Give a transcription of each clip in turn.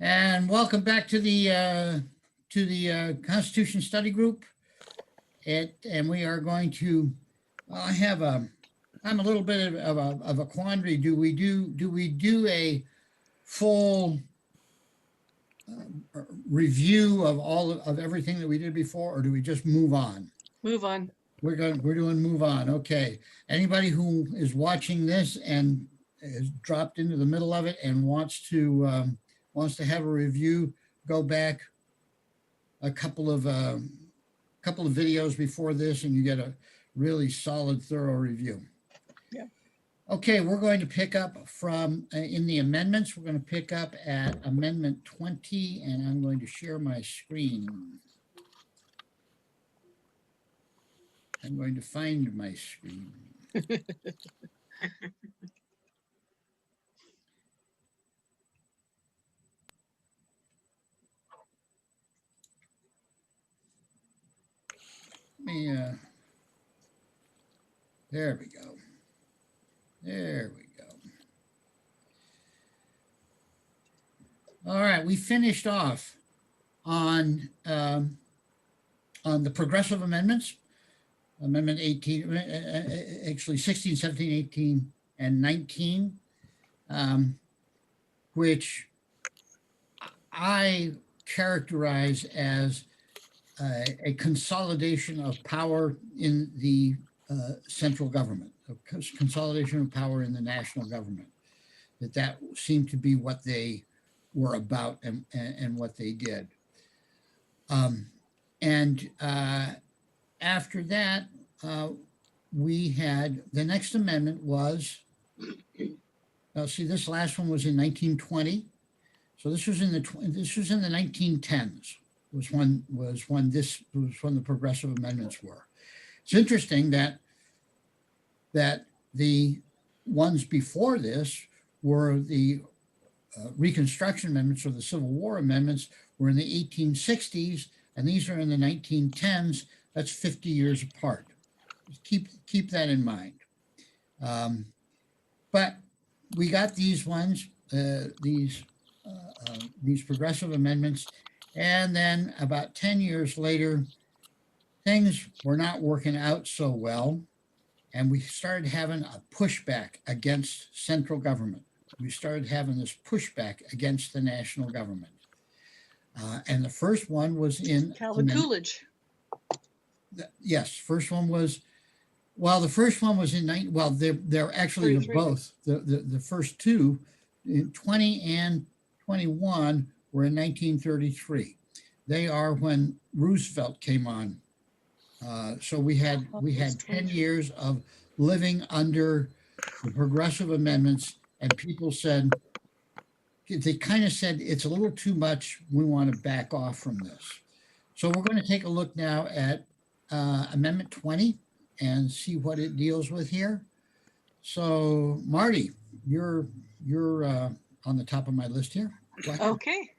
And welcome back to the Constitution Study Group. And we are going to. I have a. I'm a little bit of a quandary. Do we do a full review of of everything that we did before, or do we just move on? Move on. We're doing move on. Okay. Anybody who is watching this and is dropped into the middle of it and wants to have a review, go back a couple of videos before this, and you get a really solid, thorough review. Yeah. Okay, we're going to pick up from in the amendments. We're going to pick up at Amendment 20, and I'm going to share my screen. I'm going to find my screen. Let me, there we go. There we go. All right, we finished off on the progressive amendments. Amendment 18, actually 16, 17, 18, and 19, which I characterize as a consolidation of power in the central government, a consolidation of power in the national government. That seemed to be what they were about and what they did. After that, we had the next amendment was, see, this last one was in 1920. So this was in the 1910s was when the progressive amendments were. It's interesting that the ones before this were the Reconstruction Amendments or the Civil War amendments were in the 1860s, and these are in the 1910s. That's 50 years apart. Keep that in mind. But we got these ones, these progressive amendments, and then about 10 years later, things were not working out so well, and we started having a pushback against central government. We started having this pushback against the national government. And the first one was in Calvin Coolidge. Yes, first one was, well, the first one was in, they're actually both. The first two, in 20 and 21, were in 1933. They are when Roosevelt came on. So we had 10 years of living under the progressive amendments, and people said, they kind of said, it's a little too much. We want to back off from this. So we're going to take a look now at Amendment 20 and see what it deals with here. So Marty, you're on the top of my list here. Okay,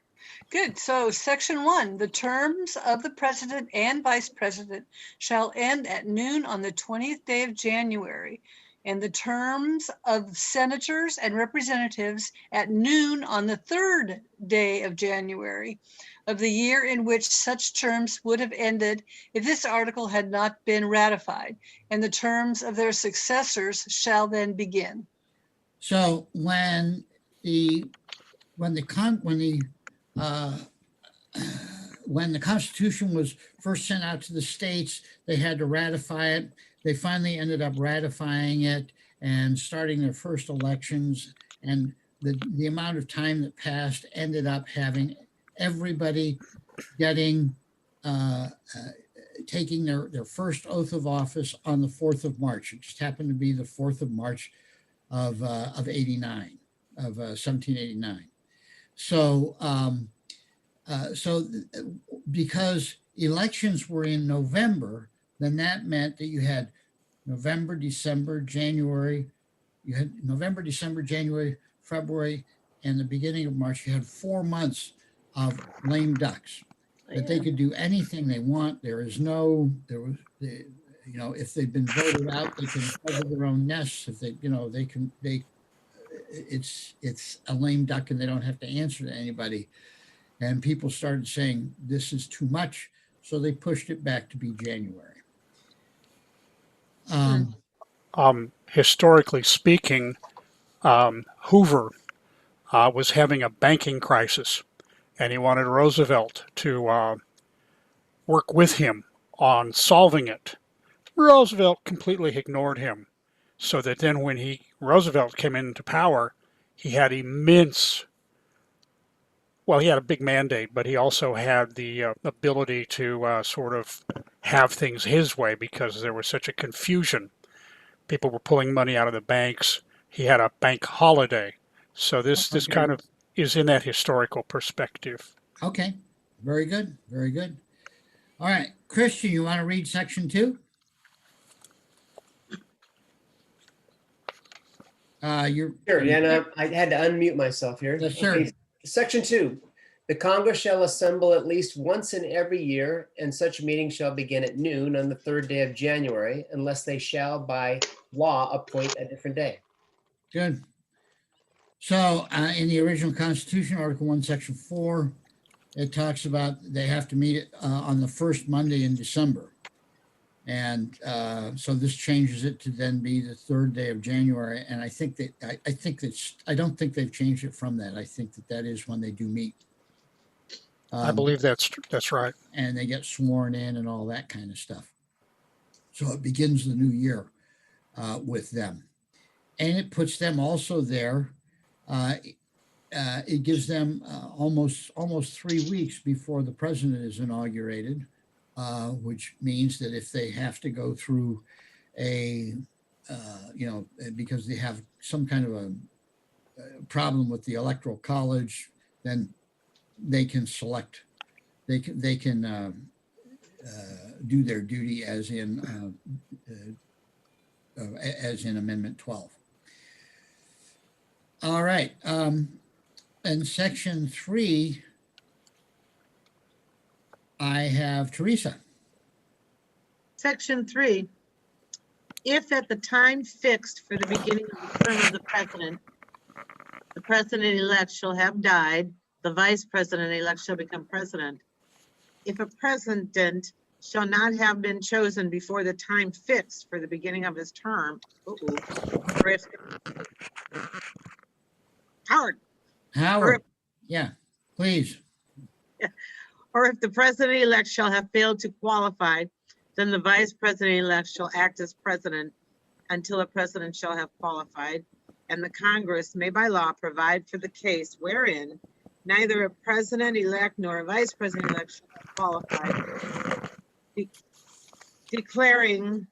good. So Section 1, the terms of the president and vice president shall end at noon on the 20th day of January, and the terms of senators and representatives at noon on the 3rd day of January of the year in which such terms would have ended if this article had not been ratified, and the terms of their successors shall then begin. So when the Constitution was first sent out to the states, they had to ratify it. They finally ended up ratifying it and starting their first elections. And the amount of time that passed ended up having everybody getting taking their first oath of office on the 4th of March. It just happened to be the 4th of March of 1789. So because elections were in November, then that meant that you had November, December, January. You had November, December, January, February, and the beginning of March. You had 4 months of lame ducks that they could do anything they want. If they've been voted out, they can cover their own nests. If they it's a lame duck and they don't have to answer to anybody. And people started saying this is too much, so they pushed it back to be January. Historically speaking, Hoover was having a banking crisis, and he wanted Roosevelt to work with him on solving it. Roosevelt completely ignored him, so that then when Roosevelt came into power, he had immense. Well, he had a big mandate, but he also had the ability to sort of have things his way because there was such a confusion. People were pulling money out of the banks. He had a bank holiday. So this Okay. kind of is in that historical perspective. Okay, very good, very good. All right, Christian, you want to read section 2? You're Sure, yeah, no, I had to unmute myself here. Yes, sir. Okay, Section 2. The Congress shall assemble at least once in every year, and such meeting shall begin at noon on the 3rd day of January, unless they shall by law appoint a different day. Good. So in the original Constitution, Article 1, Section 4, it talks about they have to meet on the first Monday in December. And so this changes it to then be the 3rd day of January. And I think that I don't think they've changed it from that. I think that is when they do meet. I believe that's right. And they get sworn in and all that kind of stuff. So it begins the new year with them. And it puts them also there. It gives them almost 3 weeks before the president is inaugurated, which means that if they have to go through because they have some kind of a problem with the electoral college, then they can select, they can do their duty as in Amendment 12. All right. And section 3, I have Teresa. Section 3, if at the time fixed for the beginning of the term of the president-elect shall have died, the vice president-elect shall become president. If a president shall not have been chosen before the time fixed for the beginning of his term, or if Howard, yeah, please. or if the president-elect shall have failed to qualify, then the vice president-elect shall act as president until a president shall have qualified, and the Congress may by law provide for the case wherein neither a president-elect nor a vice president-elect shall have qualified, declaring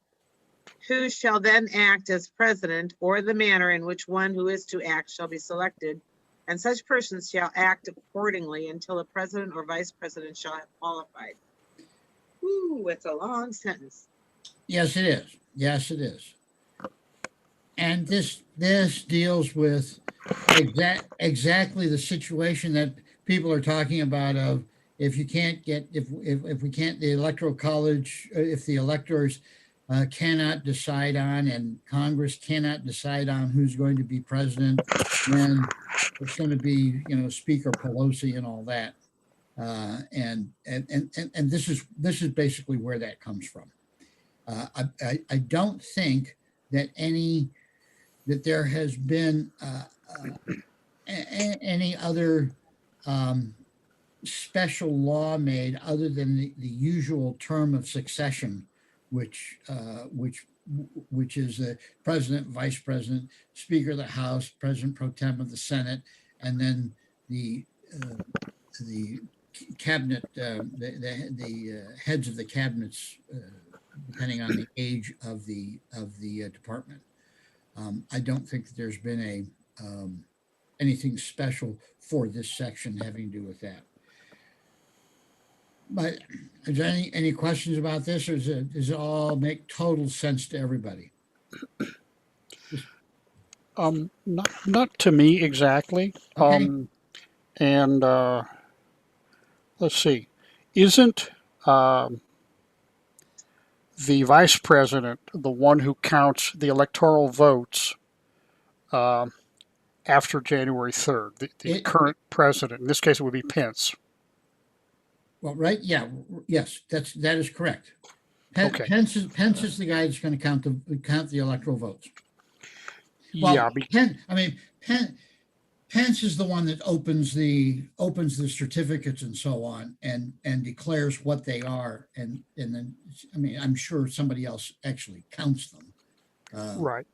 who shall then act as president, or the manner in which one who is to act shall be selected, and such persons shall act accordingly until a president or vice president shall have qualified. Ooh, it's a long sentence. Yes, it is. Yes, it is. And this deals with exactly the situation that people are talking about of if we can't, the electoral college, if the electors cannot decide on and Congress cannot decide on who's going to be president, then it's going to be, Speaker Pelosi and all that. And this is basically where that comes from. I don't think that there has been any other special law made other than the usual term of succession, which is the president, vice president, speaker of the House, president pro tem of the Senate, and then the cabinet, the heads of the cabinets, depending on the age of the department. I don't think that there's been anything special for this section having to do with that. But is there any questions about this, or does it all make total sense to everybody? Not to me exactly. Okay. And let's see, isn't the vice president the one who counts the electoral votes after January 3rd, the It- current president. In this case, it would be Pence. Well, right, yeah, yes, that is correct. Okay. Pence is the guy that's going to count the electoral votes. Yeah, Well, Pence is the one that opens the certificates and so on, and declares what they are, and then, I mean, I'm sure somebody else actually counts them. right.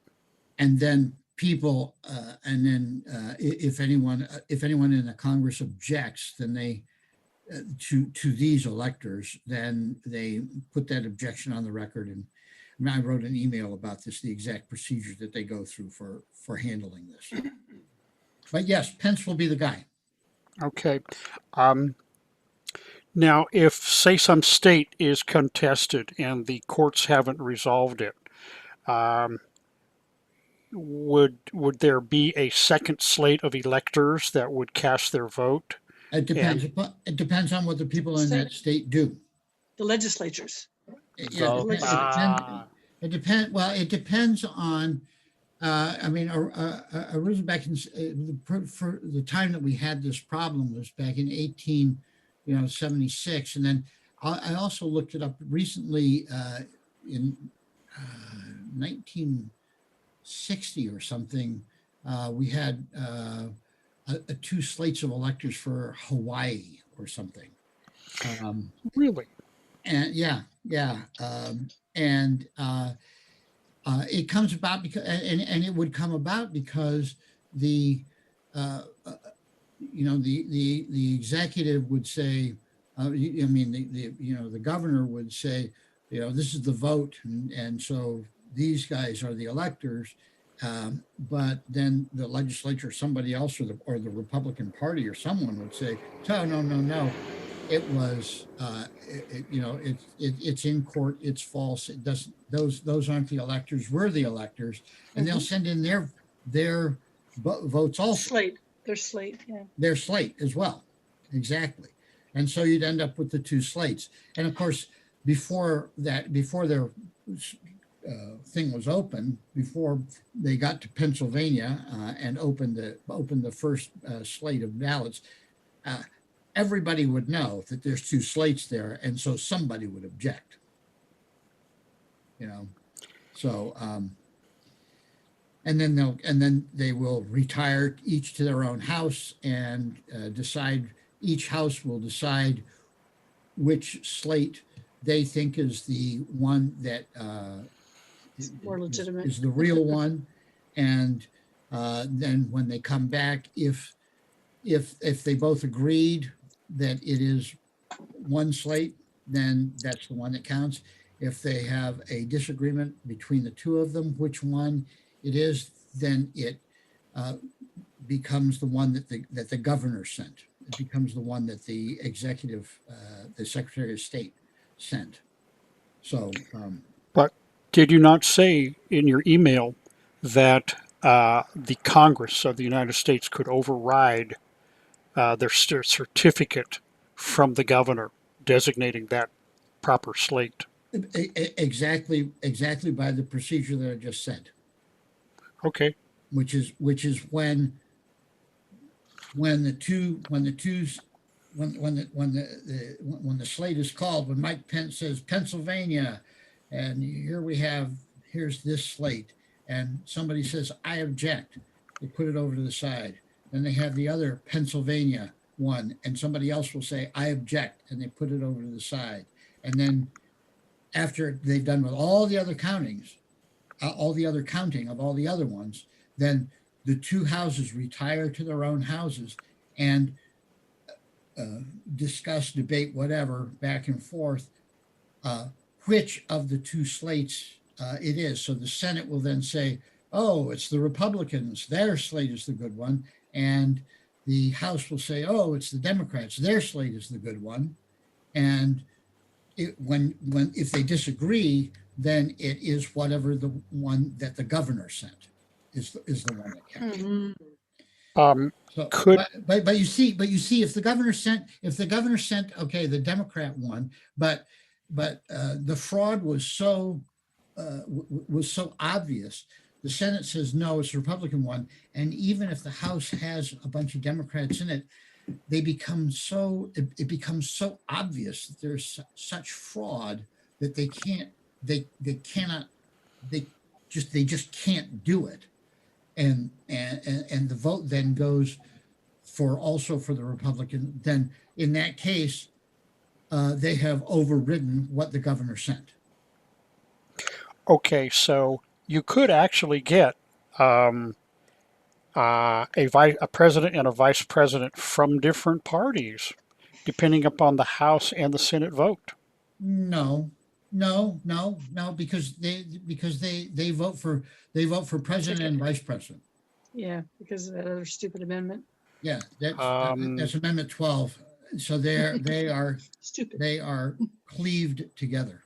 And then people, if anyone in the Congress objects, then they, to these electors, then they put that objection on the record. And I mean, I wrote an email about this, the exact procedure that they go through for handling this. But yes, Pence will be the guy. Okay. Now, if, say, some state is contested and the courts haven't resolved it, would there be a second slate of electors that would cast their vote? It depends on what the people in that state do. The legislatures. Yeah, it depends. Well, it depends on. I mean, originally back in for the time that we had this problem was back in 1876, and then I also looked it up recently in 1960 or something. We had two slates of electors for Hawaii or something. Really? And yeah. It comes about because, and it would come about because the executive would say, the governor would say, this is the vote, and so these guys are the electors. But then the legislature, somebody else, or the Republican Party, or someone would say, no. It was, it's in court. It's false. It doesn't. Those aren't the electors. We're the electors, and they'll send in their votes also. Their slate, yeah. Their slate as well, exactly. And so you'd end up with the two slates. And of course, before their thing was open, before they got to Pennsylvania and opened the first slate of ballots. Everybody would know that there's two slates there, and so somebody would object. So and then they will retire each to their own house and decide. Each house will decide which slate they think is the one that More legitimate. is the real one, and then when they come back, if they both agreed that it is one slate, then that's the one that counts. If they have a disagreement between the two of them, which one it is, then it becomes the one that the governor sent. It becomes the one that the executive, the Secretary of State sent. So. But did you not say in your email that the Congress of the United States could override their certificate from the governor designating that proper slate? Exactly by the procedure that I just said. Okay. Which is when the slate is called, when Mike Pence says Pennsylvania, and here's this slate, and somebody says, I object, they put it over to the side. Then they have the other Pennsylvania one, and somebody else will say, I object, and they put it over to the side. And then after they've done with all the other countings, all the other counting of all the other ones, then the two houses retire to their own houses and discuss, debate, whatever, back and forth, which of the two slates it is. So the Senate will then say, oh, it's the Republicans, their slate is the good one. And the House will say, oh, it's the Democrats, their slate is the good one. And if they disagree, then it is whatever the one that the governor sent is the one that counts. So, but you see, if the governor sent, okay, the Democrat one, but the fraud was so obvious the Senate says no, it's a Republican one, and even if the House has a bunch of Democrats in it, they become so, it becomes so obvious that there's such fraud that they can't, they cannot, they just can't do it. And the vote then goes for, also for the Republican, then in that case, they have overridden what the governor sent. Okay, so you could actually get a president and a vice president from different parties, depending upon the House and the Senate vote. No, because they vote for, president and vice president. Yeah, because of that other stupid amendment. Yeah, that's Amendment 12. So they are Stupid. cleaved together.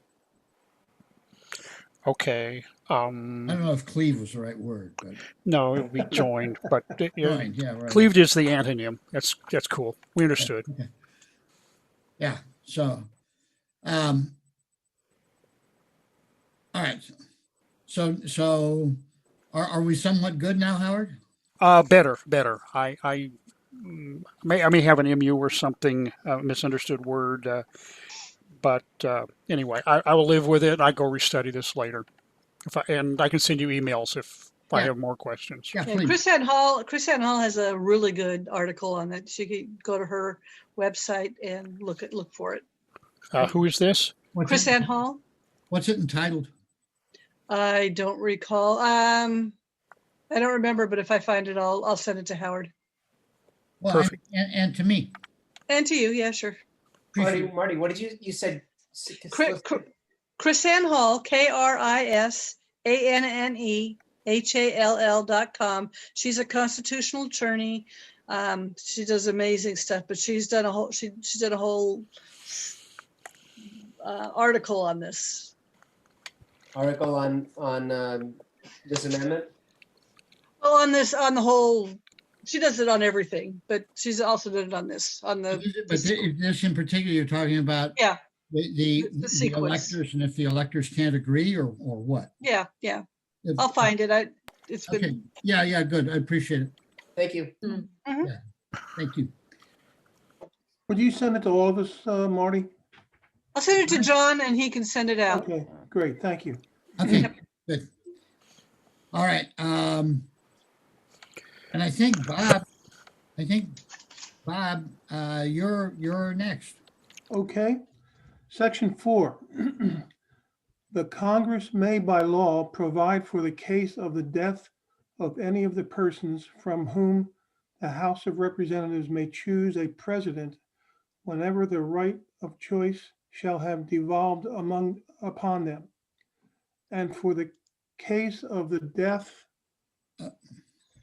Okay. I don't know if cleave was the right word, but No, it would be joined, but joined, yeah, right. cleaved is the antonym. That's cool. We understood. Okay. Yeah, so, all right. So are we somewhat good now, Howard? Better. I may have an MU or something, misunderstood word, but anyway, I will live with it. I go restudy this later, and I can send you emails if I Yeah. have more questions. Yeah, Yeah, please. Chris Ann Hall has a really good article on that. She could go to her website and look for it. Who is this? Chris Ann Hall? What's it entitled? I don't recall. I don't remember, but if I find it, I'll send it to Howard. Well, Perfect. and to me. And to you, yeah, sure. Appreciate it. Marty, what did you said? Chris Ann Hall, KRISANNEHALL.com. She's a constitutional attorney. She does amazing stuff, but she's done a whole article on this. Article on this amendment? Well, on the whole, she does it on everything, but she's also done it on this, on But the, this in particular, you're talking about yeah, the sequence. electors, and if the electors can't agree or what? yeah. I'll find it. It's Okay, been, yeah, good. I appreciate it. Thank you. Thank you. Would you send it to all of us, Marty? I'll send it to John and he can send it out. Okay, great, thank you. Okay, good. All right, and I think Bob, you're next. Okay, section 4. The Congress may by law provide for the case of the death of any of the persons from whom the House of Representatives may choose a president whenever the right of choice shall have devolved upon them. And for the case of the death,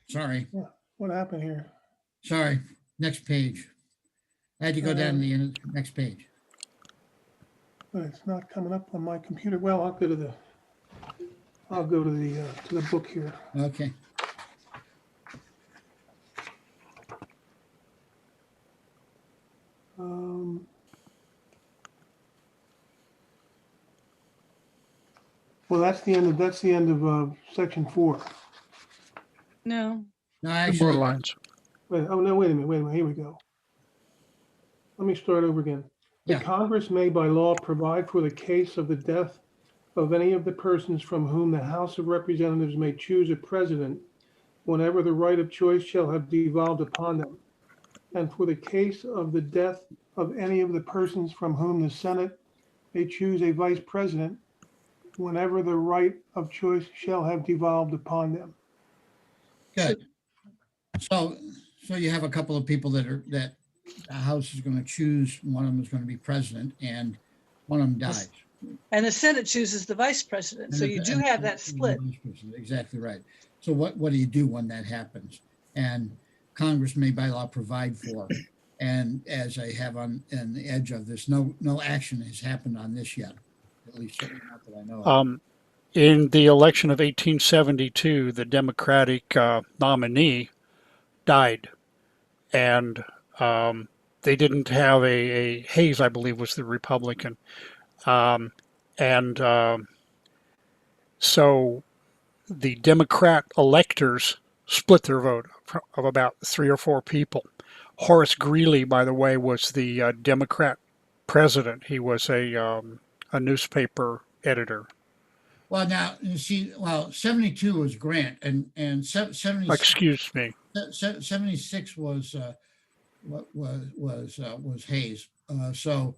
Sorry, what happened here? sorry. Next page. I had to go down to the end, next page. But it's not coming up on my computer. Well, I'll go to the book here. Okay. Well, that's the end of section 4. No, No, The actually, borderlines. Wait a minute. Here we go. Let me start over again. The Yeah. Congress may by law provide for the case of the death of any of the persons from whom the House of Representatives may choose a president whenever the right of choice shall have devolved upon them. And for the case of the death of any of the persons from whom the Senate may choose a vice president whenever the right of choice shall have devolved upon them. good. So you have a couple of people that the House is going to choose. One of them is going to be president, and one of them dies. and the Senate chooses the vice president, so you do have that split. Exactly right. So what do you do when that happens? And Congress may by law provide for, and as I have on the edge of this, no action has happened on this yet, at least certainly not that I know of. In the election of 1872, the Democratic nominee died, and they didn't have a Hayes, I believe, was the Republican, so the Democrat electors split their vote of about 3 or 4 people. Horace Greeley, by the way, was the Democrat president. He was a newspaper editor. Well, now, you see, well, 72 was Grant and 76 Excuse me. 76 was was Hayes. So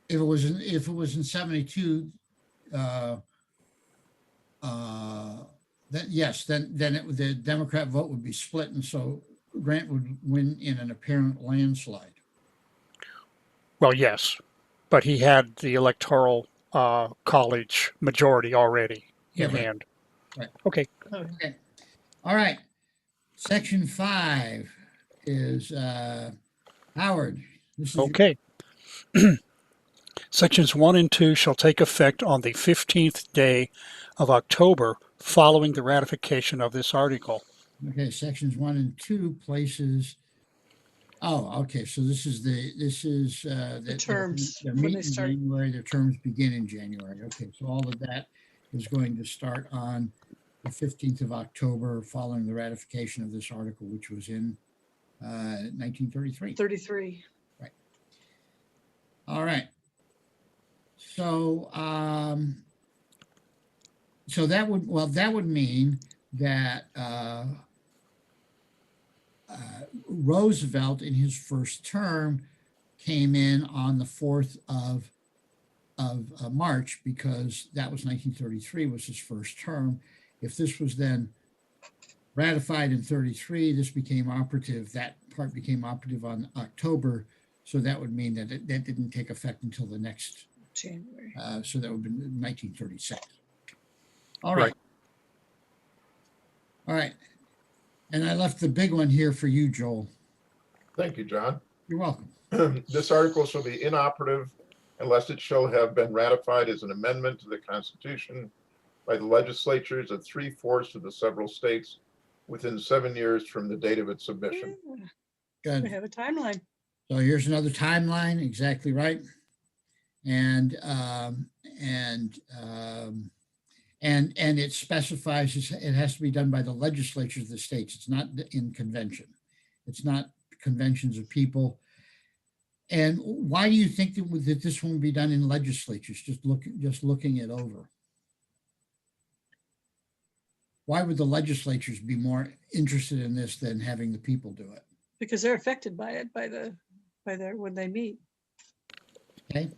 if it was in 72, then yes, then the Democrat vote would be split, and so Grant would win in an apparent landslide. Well, yes, but he had the electoral college majority already in right. hand. Right. Okay. Okay. All right. Section 5 is Howard. This is Okay. Sections 1 and 2 shall take effect on the 15th day of October following the ratification of this article. okay. Sections 1 and 2 places. Oh, okay. So this is the terms, They're when they meeting in start. January. Their terms begin in January. Okay. So all of that is going to start on the 15th of October following the ratification of this article, which was in 1933. 33. All right. So, so that would mean that Roosevelt in his first term came in on the 4th of March, because that was 1933 was his first term. If this was then ratified in 33, this became operative. That part became operative on October. So that would mean that that didn't take effect until the next January. so that would be 1936. All right. Right. All right. And I left the big one here for you, Joel. Thank you, John. You're welcome. This article shall be inoperative unless it shall have been ratified as an amendment to the Constitution by the legislatures of 3/4 of the several states within 7 years from the date of its submission. Yeah, we Good. have a timeline. So here's another timeline. Exactly right. And it specifies it has to be done by the legislatures of the states. It's not in convention. It's not conventions of people. And why do you think that this won't be done in legislatures? Just looking it over. Why would the legislatures be more interested in this than having the people do it? Because they're affected by it, by their, when they meet. Okay.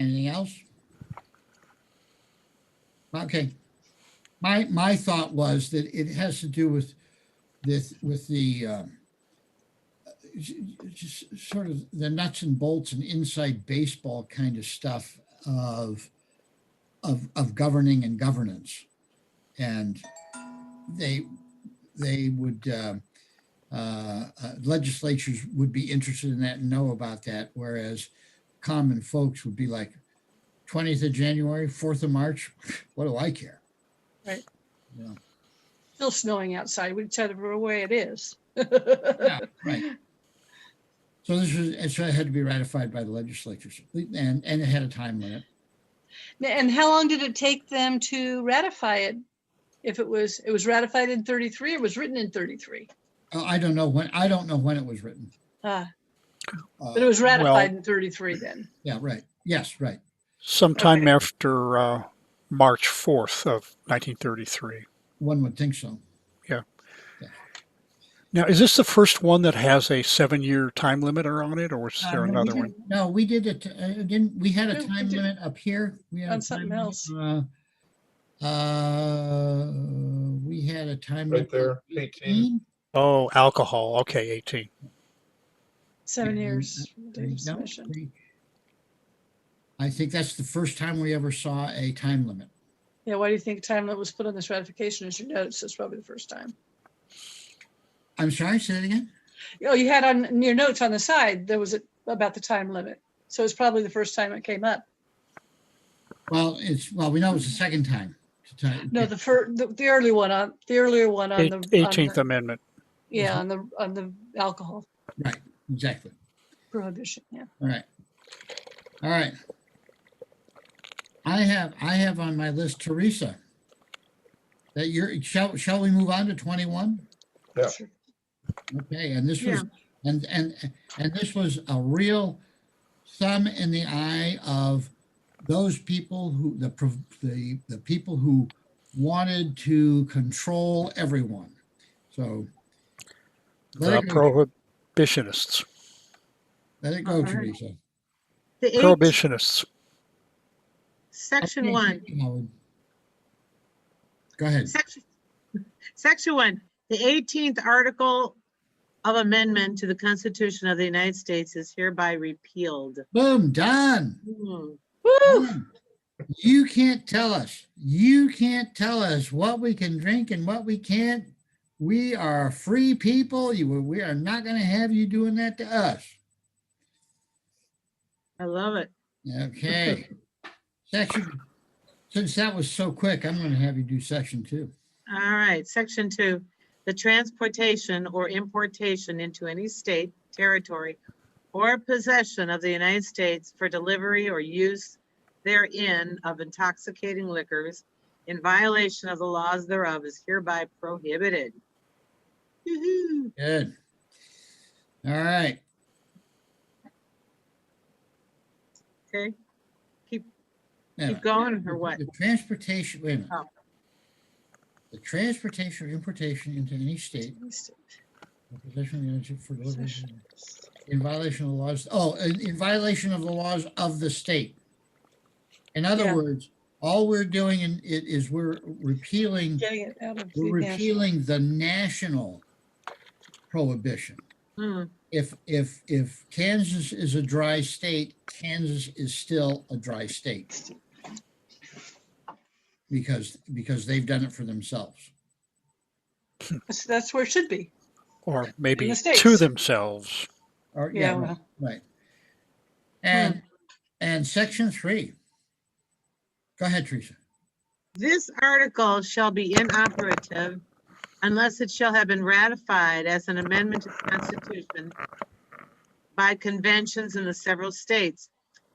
Anything else? Okay. My thought was that it has to do with this, with the just sort of the nuts and bolts and inside baseball kind of stuff of governing and governance, and they would legislatures would be interested in that and know about that, whereas common folks would be like 20th of January, 4th of March, what do I care? Right. Yeah. Still snowing outside, whichever way it is. Yeah, right. So so it had to be ratified by the legislatures, and it had a time limit. And how long did it take them to ratify it? If it was ratified in 33, or was written in 33? I don't know when it was written. But it was ratified well- in 33 then. Yeah, right. Yes, right. Sometime Okay. after March 4th of 1933. One would think so. Now, is this the first one that has a 7-year time limiter on it, or is there No, we another one? didn't- No, we did it. Didn't we had a No, we time did. limit up here? We had a On something time limit, else. we had a time Right limit there, of 18. Oh, alcohol. Okay, 18. 7 And, years. Date of no, submission. I think that's the first time we ever saw a time limit. Yeah, why do you think time limit was put on this ratification as your notes? That's probably the first time. I'm sorry, say that again? Oh, you had on your notes on the side, there was about the time limit. So it's probably the first time it came up. Well, we know it's the second time. No, the early one on the earlier one on the 18th Amendment. yeah, on the alcohol Right, exactly. prohibition. Yeah. All right. All right. I have on my list Teresa. That shall we move on to 21? Yeah. Sure. Okay, and this was, Yeah. and this was a real thumb in the eye of those people who, the people who wanted to control everyone. So let The it go, prohibitionists. let it go, All right. Teresa. The Prohibitionists. section Okay, one, Howard. Go ahead. section one, the 18th article of amendment to the Constitution of the United States is hereby repealed. Boom, done. Hmm. Woo! Done. You can't tell us. You can't tell us what we can drink and what we can't. We are free people. We are not going to have you doing that to us. I love it. Okay. Since that was so quick, I'm going to have you do section 2. All right, section 2, the transportation or importation into any state, territory, or possession of the United States for delivery or use therein of intoxicating liquors in violation of the laws thereof is hereby prohibited. Woo-hoo. Good. All right. Okay, Now, keep going or what? the transportation, wait a minute. Oh. The transportation or importation into any state or possession of the United States for delivery in violation of the laws. Oh, in violation of the laws of the state. In other Yeah. words, all we're doing is we're repealing Getting it out of we're the national. repealing the national prohibition. Hmm. If Kansas is a dry state, Kansas is still a dry state because they've done it for themselves. That's where it should be. Or maybe the States. to themselves. Or Yeah, right, well. right. And section 3. Go ahead, Teresa. This article shall be inoperative unless it shall have been ratified as an amendment to the Constitution by conventions in the several states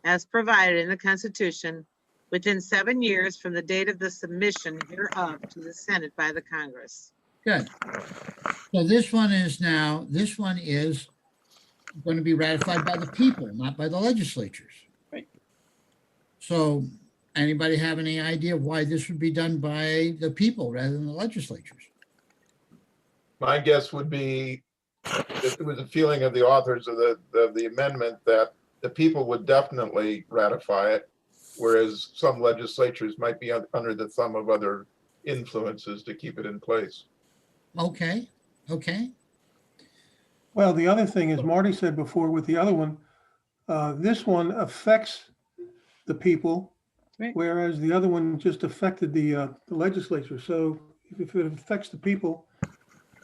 as provided in the Constitution within 7 years from the date of the submission hereof to the Senate by the Congress. Good. So this one is going to be ratified by the people, not by the legislatures. Right. So anybody have any idea why this would be done by the people rather than the legislatures? My guess would be that there was a feeling of the authors of the amendment that the people would definitely ratify it, whereas some legislatures might be under the thumb of other influences to keep it in place. Okay. Okay. Well, the other thing, as Marty said before with the other one, this one affects the people, Right. whereas the other one just affected the legislature. So if it affects the people,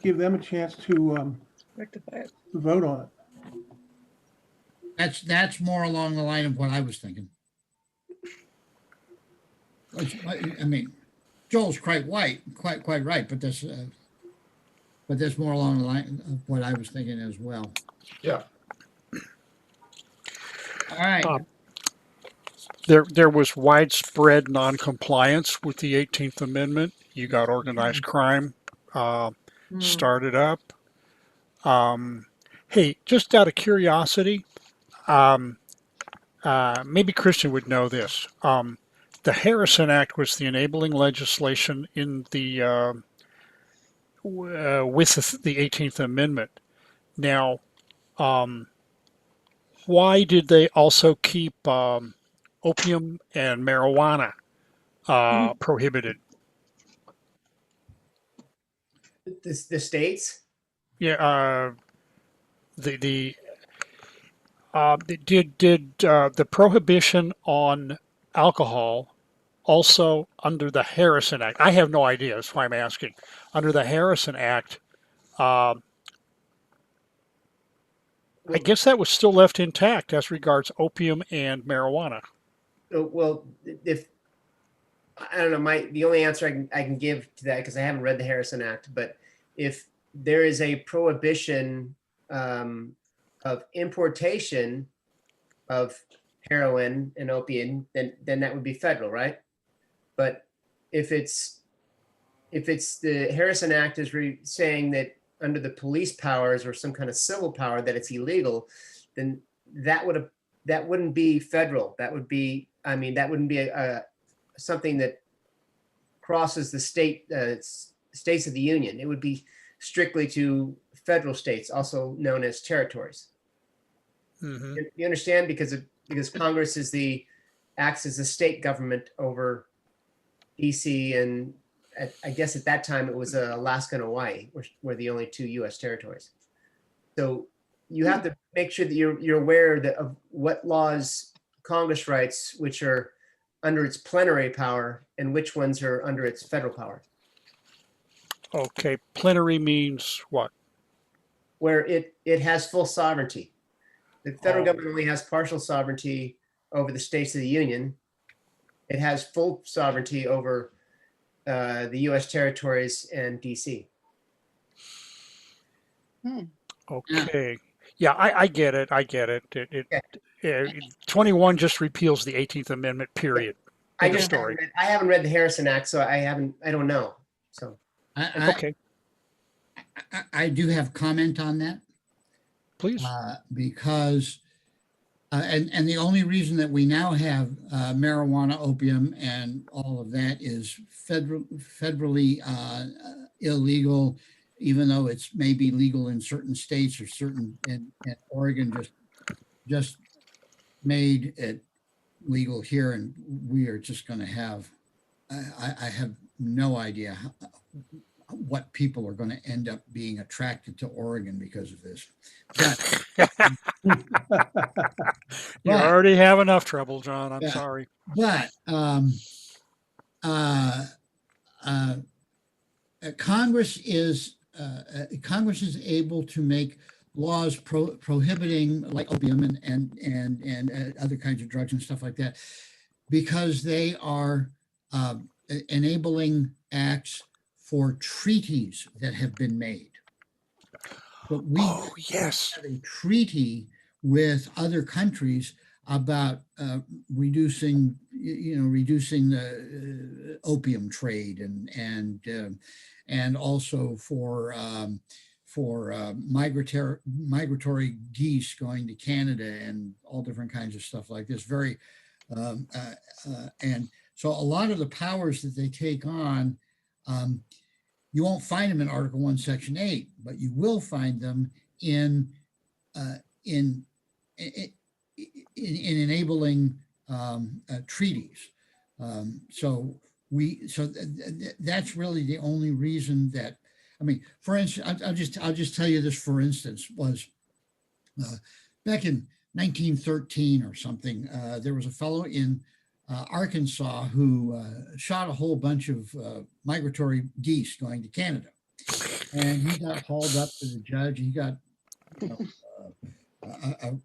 give them a chance to Rectify it. vote on it. That's more along the line of what I was thinking. I mean, Joel's quite right, but that's more along the line of what I was thinking as well. Yeah. All right. There was widespread noncompliance with the 18th Amendment. You got organized crime started up. Hey, just out of curiosity, maybe Christian would know this. The Harrison Act was the enabling legislation in the with the 18th Amendment. Now, why did they also keep opium and marijuana prohibited? The states? Yeah, did the prohibition on alcohol also under the Harrison Act? I have no idea. That's why I'm asking. Under the Harrison Act, I guess that was still left intact as regards opium and marijuana. Well, if I don't know, the only answer I can give to that, because I haven't read the Harrison Act, but if there is a prohibition of importation of heroin and opium, then that would be federal, right? But if it's the Harrison Act is saying that under the police powers or some kind of civil power that it's illegal, then that wouldn't be federal. That would be, I mean, that wouldn't be something that crosses the states of the union. It would be strictly to federal states, also known as territories. Mhm. You understand? Because Congress acts as a state government over DC, and I guess at that time it was Alaska and Hawaii were the only two U.S. territories. So you have to make sure that you're aware of what laws Congress writes, which are under its plenary power, and which ones are under its federal power. Okay, plenary means what? Where it has full sovereignty. The federal Oh. government only has partial sovereignty over the states of the union. It has full sovereignty over the U.S. territories and DC. Okay. Yeah, I get it. I get it. Yeah. 21 just repeals the 18th Amendment, period. I End of just story. haven't read the Harrison Act, so I don't know. So Okay, I do have comment on that. please. Because and the only reason that we now have marijuana, opium, and all of that is federally illegal, even though it's maybe legal in certain states or certain, and Oregon just made it legal here, and we are just going to have. I have no idea what people are going to end up being attracted to Oregon because of this. You But- already have enough trouble, John. I'm Yeah. sorry. But Congress is able to make laws prohibiting like opium and other kinds of drugs and stuff like that because they are enabling acts for treaties that have been made. But we Oh, yes. have a treaty with other countries about reducing the opium trade and also for migratory geese going to Canada and all different kinds of stuff like this. And so a lot of the powers that they take on, you won't find them in Article 1, Section 8, but you will find them in enabling treaties. That's really the only reason that, I mean, for instance, I'll just tell you this. For instance, was back in 1913 or something. There was a fellow in Arkansas who shot a whole bunch of migratory geese going to Canada, and he got hauled up to the judge. He got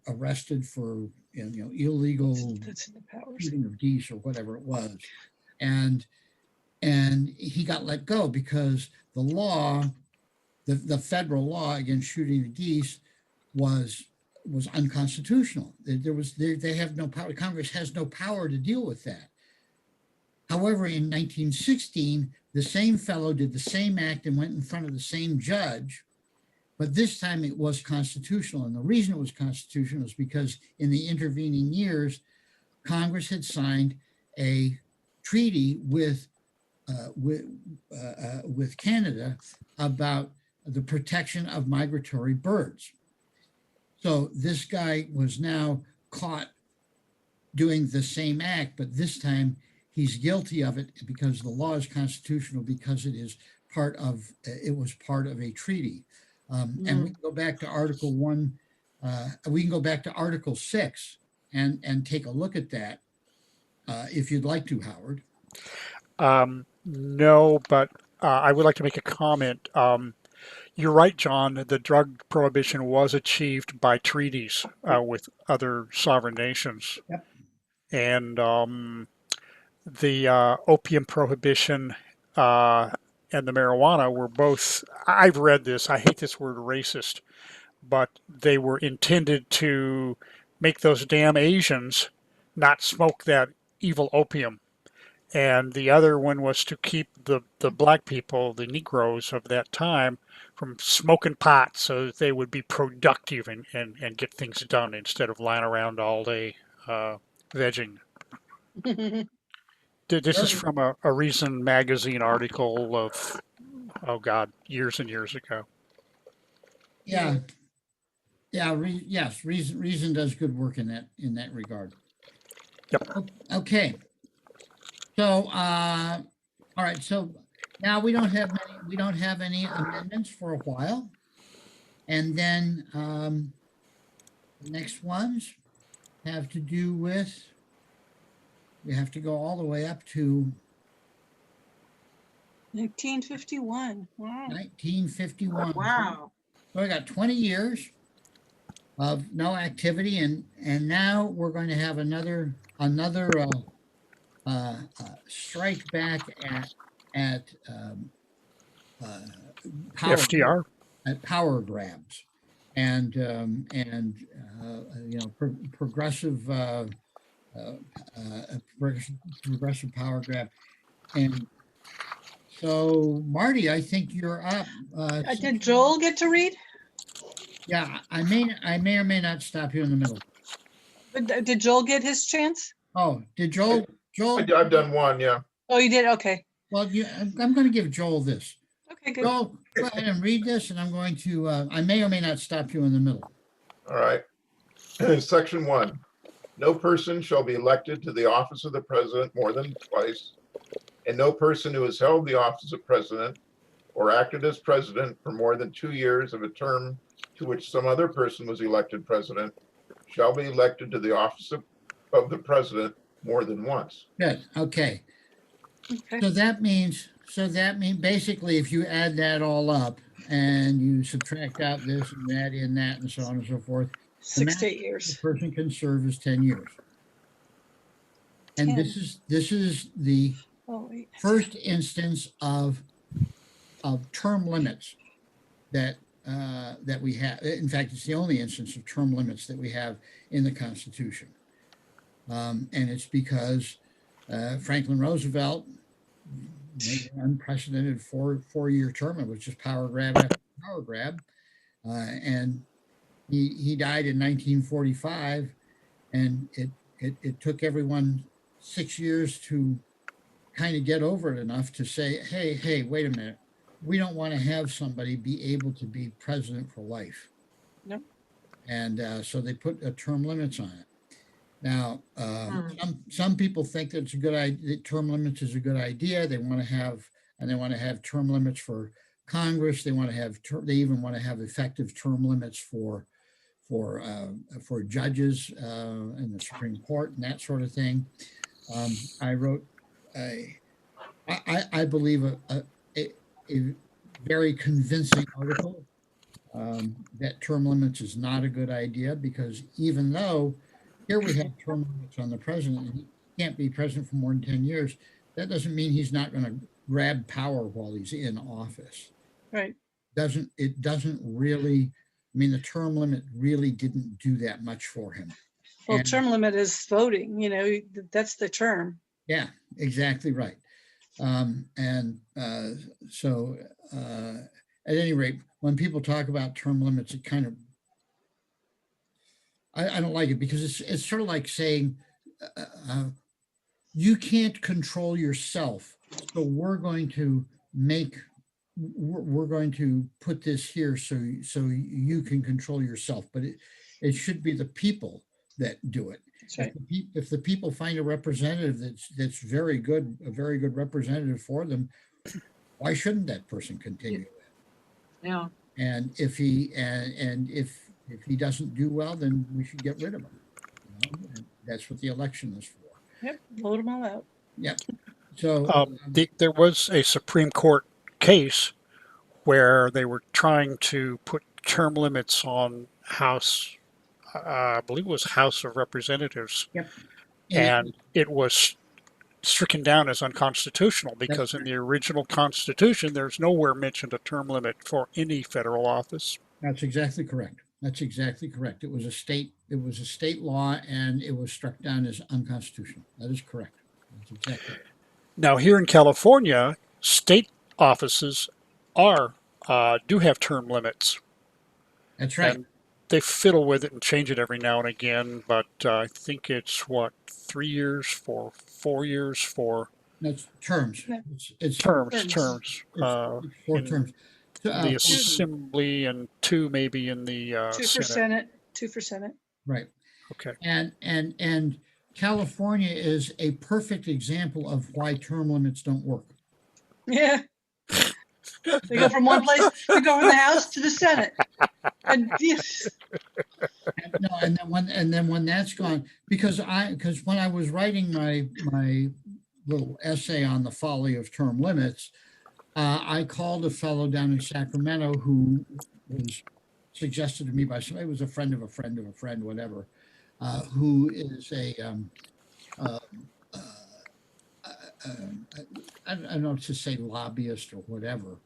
arrested for illegal shooting of geese or whatever it was, and he got let go because the law, the federal law against shooting the geese was unconstitutional. They have no power. Congress has no power to deal with that. However, in 1916, the same fellow did the same act and went in front of the same judge, but this time it was constitutional. And the reason it was constitutional is because in the intervening years, Congress had signed a treaty with Canada about the protection of migratory birds. So this guy was now caught doing the same act, but this time he's guilty of it because the law is constitutional because it was part of a treaty. And we can go back to Article 1. We can go back to Article 6 and take a look at that if you'd like to, Howard. No, but I would like to make a comment. You're right, John. The drug prohibition was achieved by treaties with other sovereign nations. Yep. And the opium prohibition and the marijuana were both, I've read this, I hate this word racist, but they were intended to make those damn Asians not smoke that evil opium. And the other one was to keep the black people, the Negroes of that time, from smoking pot so that they would be productive and get things done instead of lying around all day vegging. This is from a recent magazine article of, oh God, years and years ago. Yeah. Yeah, yes, reason does good work in that regard. Yep. Okay. So, all right, so now we don't have any amendments for a while. And then the next ones have to do with, we have to go all the way up to 1951. Wow. 1951. Wow. So we got 20 years of no activity, and now we're going to have another strike back at power FDR. power grabs, and progressive progressive power grab. And so, Marty, I think you're up. Did Joel get to read? Yeah, I may or may not stop you in the middle. But did Joel get his chance? Oh, did Joel? I've done one, yeah. Oh, you did? Okay. Well, I'm going to give Joel this. Okay, good. Joel, go ahead and read this, and I'm going to, I may or may not stop you in the middle. All right. Section 1. No person shall be elected to the office of the president more than twice, and no person who has held the office of president or acted as president for more than 2 years of a term to which some other person was elected president shall be elected to the office of the president more than once. Good, okay. Okay. So that means basically if you add that all up and you subtract out this and add in that and so on and so forth, 6 to 8 the years. person can serve as 10 years. And 10. this is the Oh, wait. first instance of term limits that we have. In fact, it's the only instance of term limits that we have in the Constitution. And it's because Franklin Roosevelt made an unprecedented four-year term. It was just power grab after power grab. And he died in 1945, and it took everyone 6 years to kind of get over it enough to say, hey, wait a minute. We don't want to have somebody be able to be president for life. Nope. And so they put term limits on it. Now, some people think that it's a good idea. Term limits is a good idea. They want to have term limits for Congress. They even want to have effective term limits for judges in the Supreme Court and that sort of thing. I wrote I believe a very convincing article that term limits is not a good idea, because even though here we have term limits on the president and he can't be president for more than 10 years, that doesn't mean he's not going to grab power while he's in office. Right. It doesn't really, I mean, the term limit really didn't do that much for him. Well, And- term limit is voting, that's the term. Yeah, exactly right. So at any rate, when people talk about term limits, it kind of, I don't like it, because it's sort of like saying you can't control yourself, so we're going to put this here so you can control yourself, but it should be the people that do it. That's right. If the people find a representative that's very good, a very good representative for them, why shouldn't that person continue? Yeah. And if he doesn't do well, then we should get rid of him. And that's what the election is for. Yep. Vote them all out. Yep. So There was a Supreme Court case where they were trying to put term limits on House, I believe it was House of Representatives. Yep. And it was stricken down as unconstitutional because in the original Constitution, there's nowhere mentioned a term limit for any federal office. That's exactly correct. That's exactly correct. It was a state law and it was struck down as unconstitutional. That is correct. That's exactly. Now, here in California, state offices do have term limits, That's right. and they fiddle with it and change it every now and again. But I think it's what 3 years for 4 years for That's terms. Yeah. It's terms. Terms. it's four in terms. the 4 terms. assembly and 2 maybe in the Two for Senate. Senate, 2 for Senate. Right. Okay. And California is a perfect example of why term limits don't work. Yeah. They go from one place, they go from the House to the Senate. And yes, No, and then when that's gone, because when I was writing my little essay on the folly of term limits, I called a fellow down in Sacramento who was suggested to me by somebody, was a friend of a friend of a friend, whatever, who is a uh, uh, I don't know to say lobbyist or whatever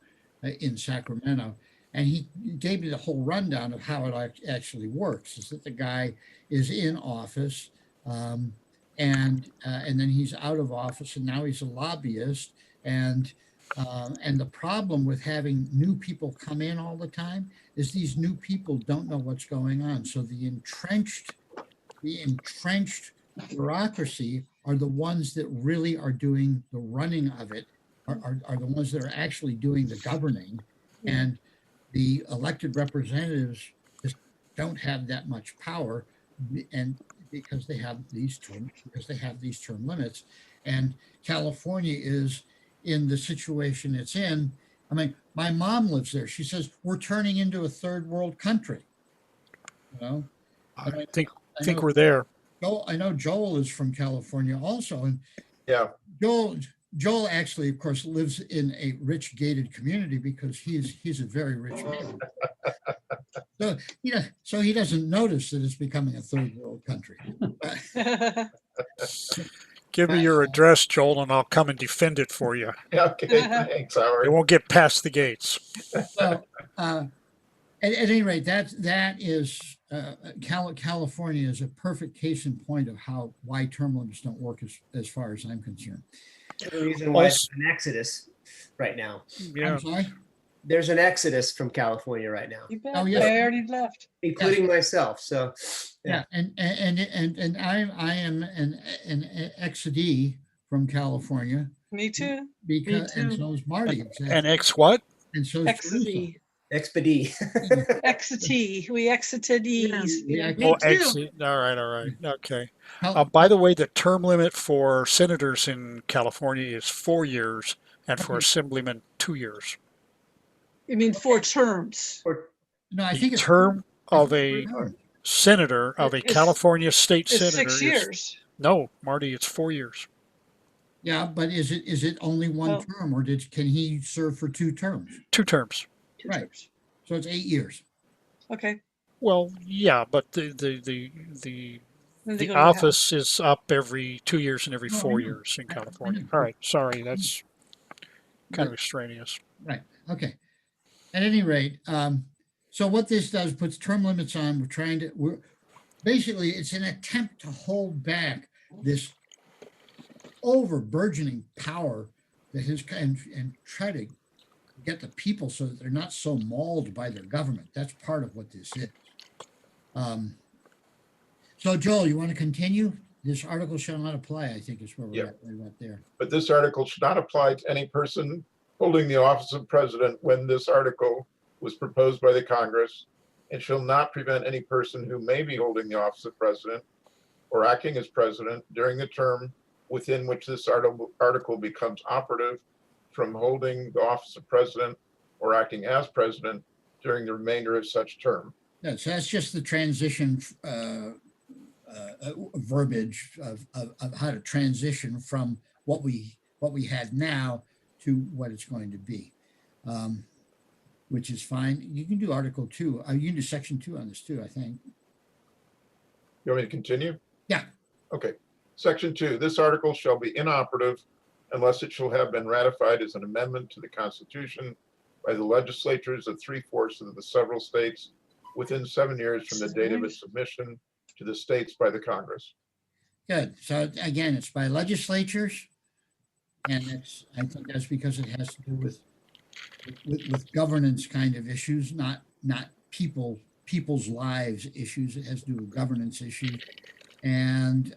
in Sacramento. And he gave me the whole rundown of how it actually works. Is that the guy is in office, and then he's out of office, and now he's a lobbyist. And the problem with having new people come in all the time is these new people don't know what's going on. So the entrenched bureaucracy are the ones that really are doing the running of it, are the ones that are actually doing the governing. And the elected representatives just don't have that much power, and because they have these term limits. And California is in the situation it's in. I mean, my mom lives there. She says we're turning into a third world country. You know, I think I know, we're there. I know Joel is from California also, and Yeah, Joel actually, of course, lives in a rich gated community because he's a very rich man. So he doesn't notice that it's becoming a third world country. Give me your address, Joel, and I'll come and defend it for you. okay, thanks, It Howard. won't get past the gates. So at any rate, that is California is a perfect case in point of why term limits don't work as far as I'm concerned. The reason why Also- there's an exodus right now. Yeah. I'm sorry. There's an exodus from California right now, You bet. Oh, yes. I already left. including myself. So, Yeah, and I am an ex-D from California Me too. because, and too. so is Marty, exactly. And X what? And so is Teresa. Exit. expedite. Exit. We exited ease. Yeah, Me Oh, too. exit. All right. Okay. Cal- By the way, the term limit for senators in California is 4 years, and for Okay. assemblymen, 2 years. You mean 4 terms? Or No, I The think it's term of I a think it's 4 terms. senator of a It's- California state It's senator 6 is years. no, Marty. It's 4 years. Yeah, but is it only one Well- term, or can he serve for 2 terms? 2 terms. 2 Right. terms. So it's 8 years. Okay. Well, yeah, but the Then they go to the office is up every 2 years and every No, I 4 know. years in I California. know. All right, sorry, that's kind of But- extraneous. Right. Okay. At any rate, so what this does puts term limits on. We're basically it's an attempt to hold back this over burgeoning power that has and try to get the people so that they're not so mauled by their government. That's part of what this is. So Joel, you want to continue? This article shall not apply, I think is where we're Yep. at right about there. But this article should not apply to any person holding the office of president when this article was proposed by the Congress, and shall not prevent any person who may be holding the office of president or acting as president during the term within which this article becomes operative from holding the office of president or acting as president during the remainder of such term. Yeah, so that's just the transition verbiage of how to transition from what we had now to what it's going to be, which is fine. You can do Article 2. You can do Section 2 on this too, I think. You want me to continue? Yeah. Okay. Section 2, this article shall be inoperative unless it shall have been ratified as an amendment to the Constitution by the legislatures of 3/4 of the several states within 7 years from the date of its submission to the states by the Congress. Good. So again, it's by legislatures. And I think that's because it has to do with governance kind of issues, not people's lives issues. It has to do with governance issues. And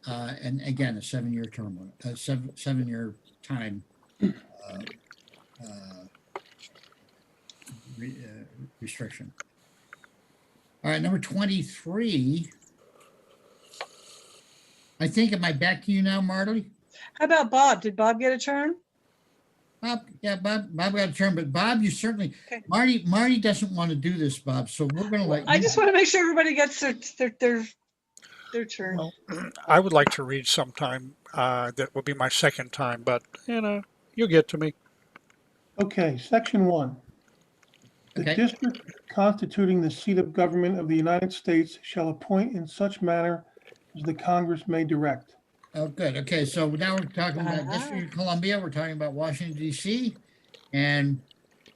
again, a 7-year term, a 7-year time restriction. All right, number 23. I think, am I back to you now, Marty? How about Bob? Did Bob get a turn? Bob, yeah, Bob got a turn, but Bob, you certainly, Okay. Marty doesn't want to do this, Bob, so we're going to let you. I just want to make sure everybody gets their turn. Well, I would like to read sometime. That will be my second time, but you'll get to me. Okay, section 1. The Okay. district constituting the seat of government of the United States shall appoint in such manner as the Congress may direct. Oh, good. Okay, so now we're talking about District of Columbia. We're talking about Washington, D.C. And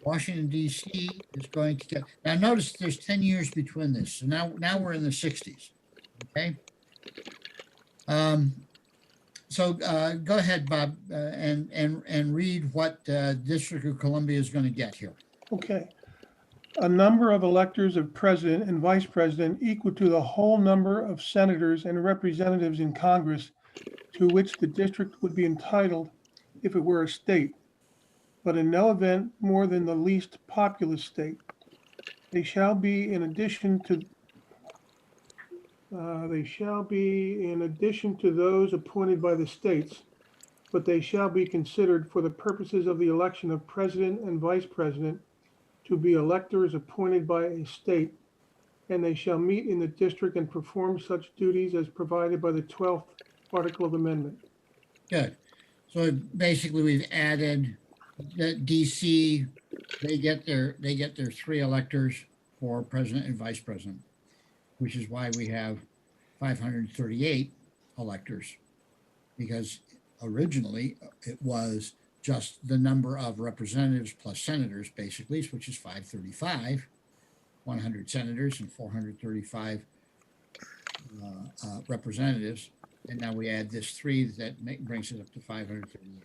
Washington, D.C. is going to get, now notice there's 10 years between this. So now we're in the 60s. Okay. So go ahead, Bob, and read what District of Columbia is going to get here. Okay. A number of electors of president and vice president equal to the whole number of senators and representatives in Congress to which the district would be entitled if it were a state, but in no event more than the least populous state. They shall be in addition to those appointed by the states, but they shall be considered for the purposes of the election of president and vice president to be electors appointed by a state, and they shall meet in the district and perform such duties as provided by the 12th Article of Amendment. Good. So basically, we've added that DC, they get their 3 electors for president and vice president, which is why we have 538 electors, because originally it was just the number of representatives plus senators, basically, which is 535, 100 senators and 435 representatives. And now we add this 3 that brings it up to 538.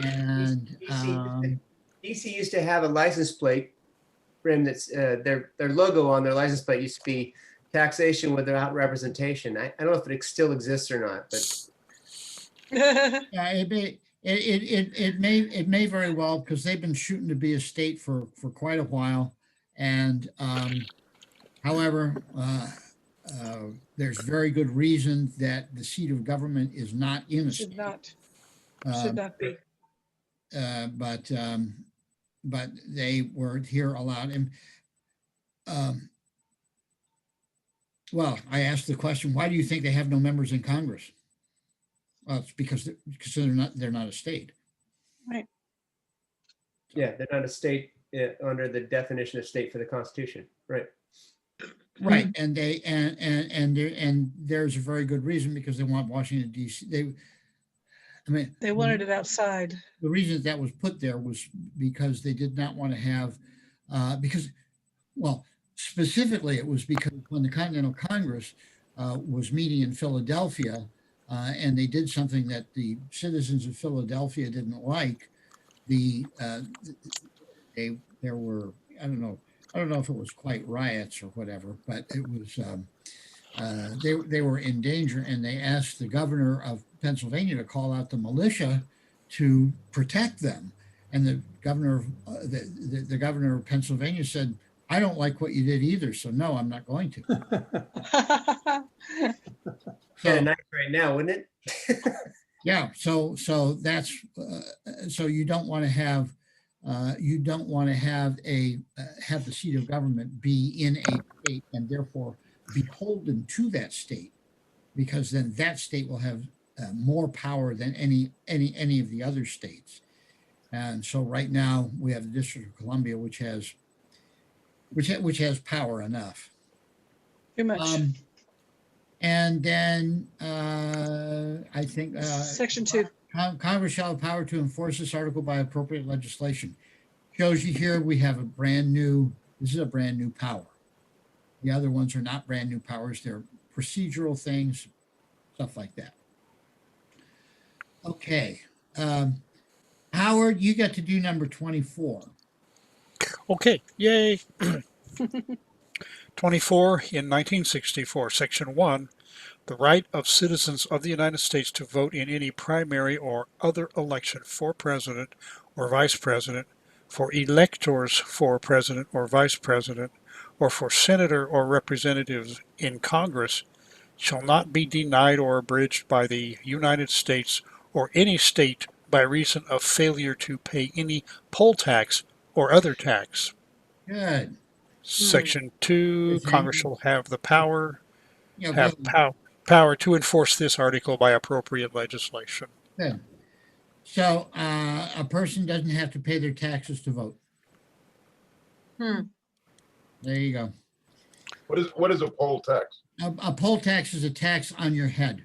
And DC used to have a license plate rim that's their logo on their license plate used to be taxation without representation. I don't know if it still exists or not, but yeah, it may very well, because they've been shooting to be a state for quite a while. And however, there's very good reason that the seat of government is not in a state. Should not be. But they were here a lot. And well, I asked the question, why do you think they have no members in Congress? Well, it's because they're not a state. Right. yeah, they're not a state under the definition of state for the Constitution, right? Right, and there's a very good reason, because they want Washington D.C. They wanted it outside. The reason that was put there was because they did not want to have, specifically it was because when the Continental Congress was meeting in Philadelphia, and they did something that the citizens of Philadelphia didn't like, there were, I don't know if it was quite riots or whatever, but it was, they were in danger, and they asked the governor of Pennsylvania to call out the militia to protect them. And the governor of Pennsylvania said, I don't like what you did either, so no, I'm not going to. Kind of nice right now, wouldn't it? Yeah, so that's so you don't want to have have the seat of government be in a state and therefore beholden to that state, because then that state will have more power than any of the other states. And so right now we have the District of Columbia, which has power enough. Too much. And then I think Section 2. Congress shall have power to enforce this article by appropriate legislation. shows you here, we have a brand new, this is a brand new power. The other ones are not brand new powers. They're procedural things, stuff like that. Okay. Howard, you got to do number 24. Okay, yay. 24 in 1964, Section 1, the right of citizens of the United States to vote in any primary or other election for president or vice president, for electors for president or vice president, or for senator or representatives in Congress shall not be denied or abridged by the United States or any state by reason of failure to pay any poll tax or other tax. Good. Section 2, Good Congress thing. shall have the power Yeah, go ahead. power to enforce this article by appropriate legislation. Good. So a person doesn't have to pay their taxes to vote. Hmm. There you go. What is a poll tax? A poll tax is a tax on your head.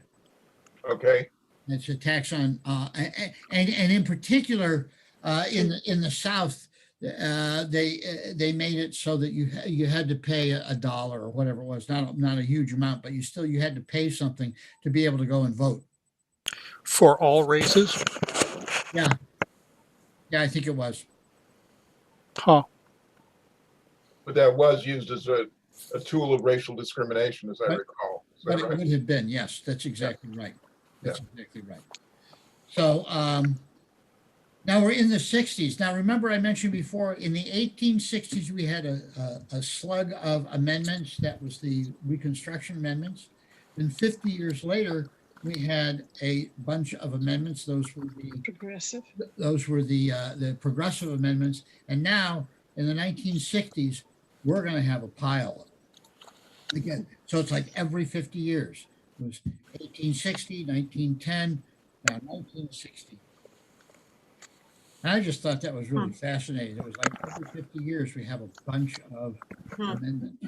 Okay, It's a tax on, and in particular, in the South, they made it so that you had to pay $1 or whatever it was, not a huge amount, but you had to pay something to be able to go and vote. For all races? Yeah, I think it was. Huh. but that was used as a tool of racial discrimination, as I Right. recall. Is But that it right? would have been, yes, that's exactly right. That's exactly right. So now we're in the 60s. Now, remember I mentioned before, in the 1860s, we had a slug of amendments. That was the Reconstruction Amendments. Then 50 years later, we had a bunch of amendments. Those were Progressive. the progressive amendments. And now, in the 1960s, we're going to have a pile of them. Again, so it's like every 50 years. It was 1860, 1910, now 1960. And I just thought that was really fascinating. It was like every 50 years we have a bunch of amendments.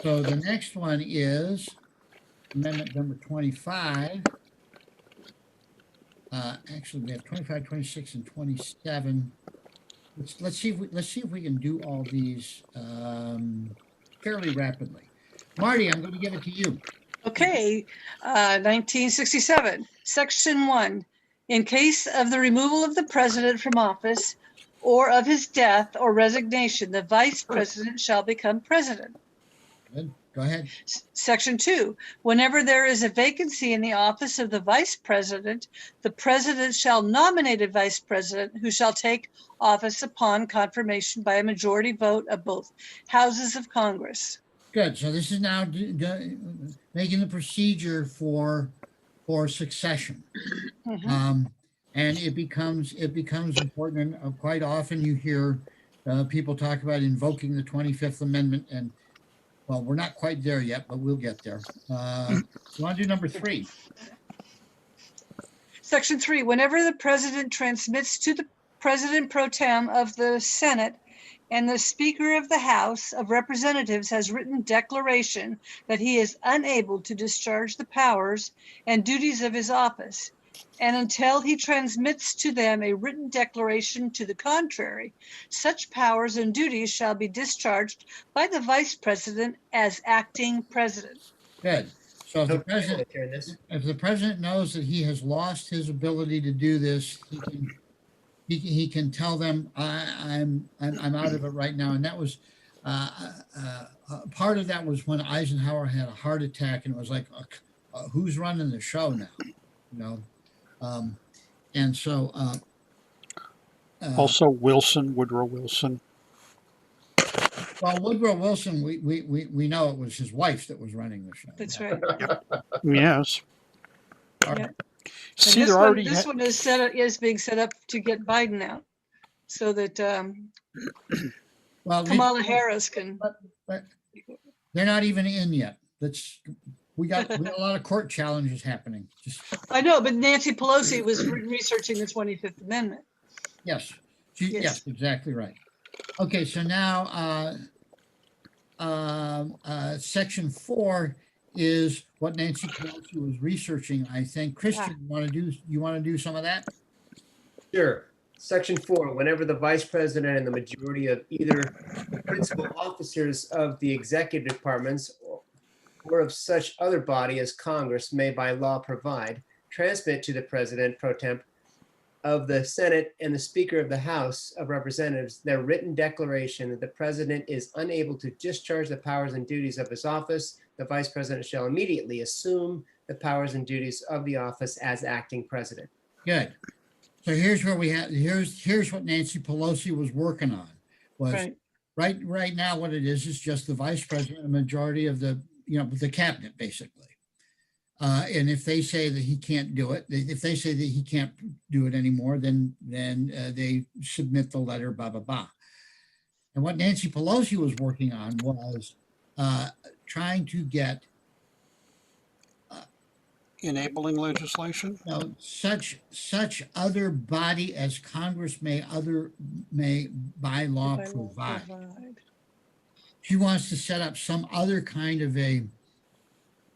So the next one is amendment number 25. Actually, we have 25, 26, and 27. Let's see if we can do all these fairly rapidly. Marty, I'm going to give it to you. Okay, 1967, Section 1. In case of the removal of the president from office or of his death or resignation, the vice president shall become president. Good. Go ahead. Section 2. Whenever there is a vacancy in the office of the vice president, the president shall nominate a vice president who shall take office upon confirmation by a majority vote of both houses of Congress. Good. So this is now making the procedure for succession. And it becomes important. And quite often you hear people talk about invoking the 25th Amendment, and well, we're not quite there yet, but we'll get there. You want to do number 3? Section 3, whenever the president transmits to the president pro tem of the Senate and the Speaker of the House of Representatives has written declaration that he is unable to discharge the powers and duties of his office, and until he transmits to them a written declaration to the contrary, such powers and duties shall be discharged by the vice president as acting president. Good. So if No the president, here in this. if the president knows that he has lost his ability to do this, he can tell them I'm out of it right now. And that was part of that was when Eisenhower had a heart attack, and it was like, who's running the show now? You know, and so Also Woodrow Wilson. well, Woodrow Wilson, we know it was his wife that was running the show. That's right. Yes. Yeah. See, And they're already this one is being set up to get Biden out, so that Well, Kamala Harris can. but they're not even in yet. We got a lot of court challenges happening. I know, but Nancy Pelosi was researching the 25th Amendment. Yes, Yes. yes, exactly right. Okay, so now section 4 is what Nancy Pelosi was researching, I think. Christian, you want to do some of that? Sure. Section 4, whenever the vice president and the majority of either the principal officers of the executive departments or of such other body as Congress may by law provide, transmit to the president pro temp of the Senate and the Speaker of the House of Representatives their written declaration that the president is unable to discharge the powers and duties of his office, the vice president shall immediately assume the powers and duties of the office as acting president. Good. So here's where we have, here's what Nancy Pelosi was working on, was Right. right now what it is just the vice president, a majority of the, the cabinet, basically. And if they say that he can't do it, if they say that he can't do it anymore, then they submit the letter, blah, blah, blah. And what Nancy Pelosi was working on was trying to get Enabling legislation? such other body as Congress may by law provide. She wants to set up some other kind of a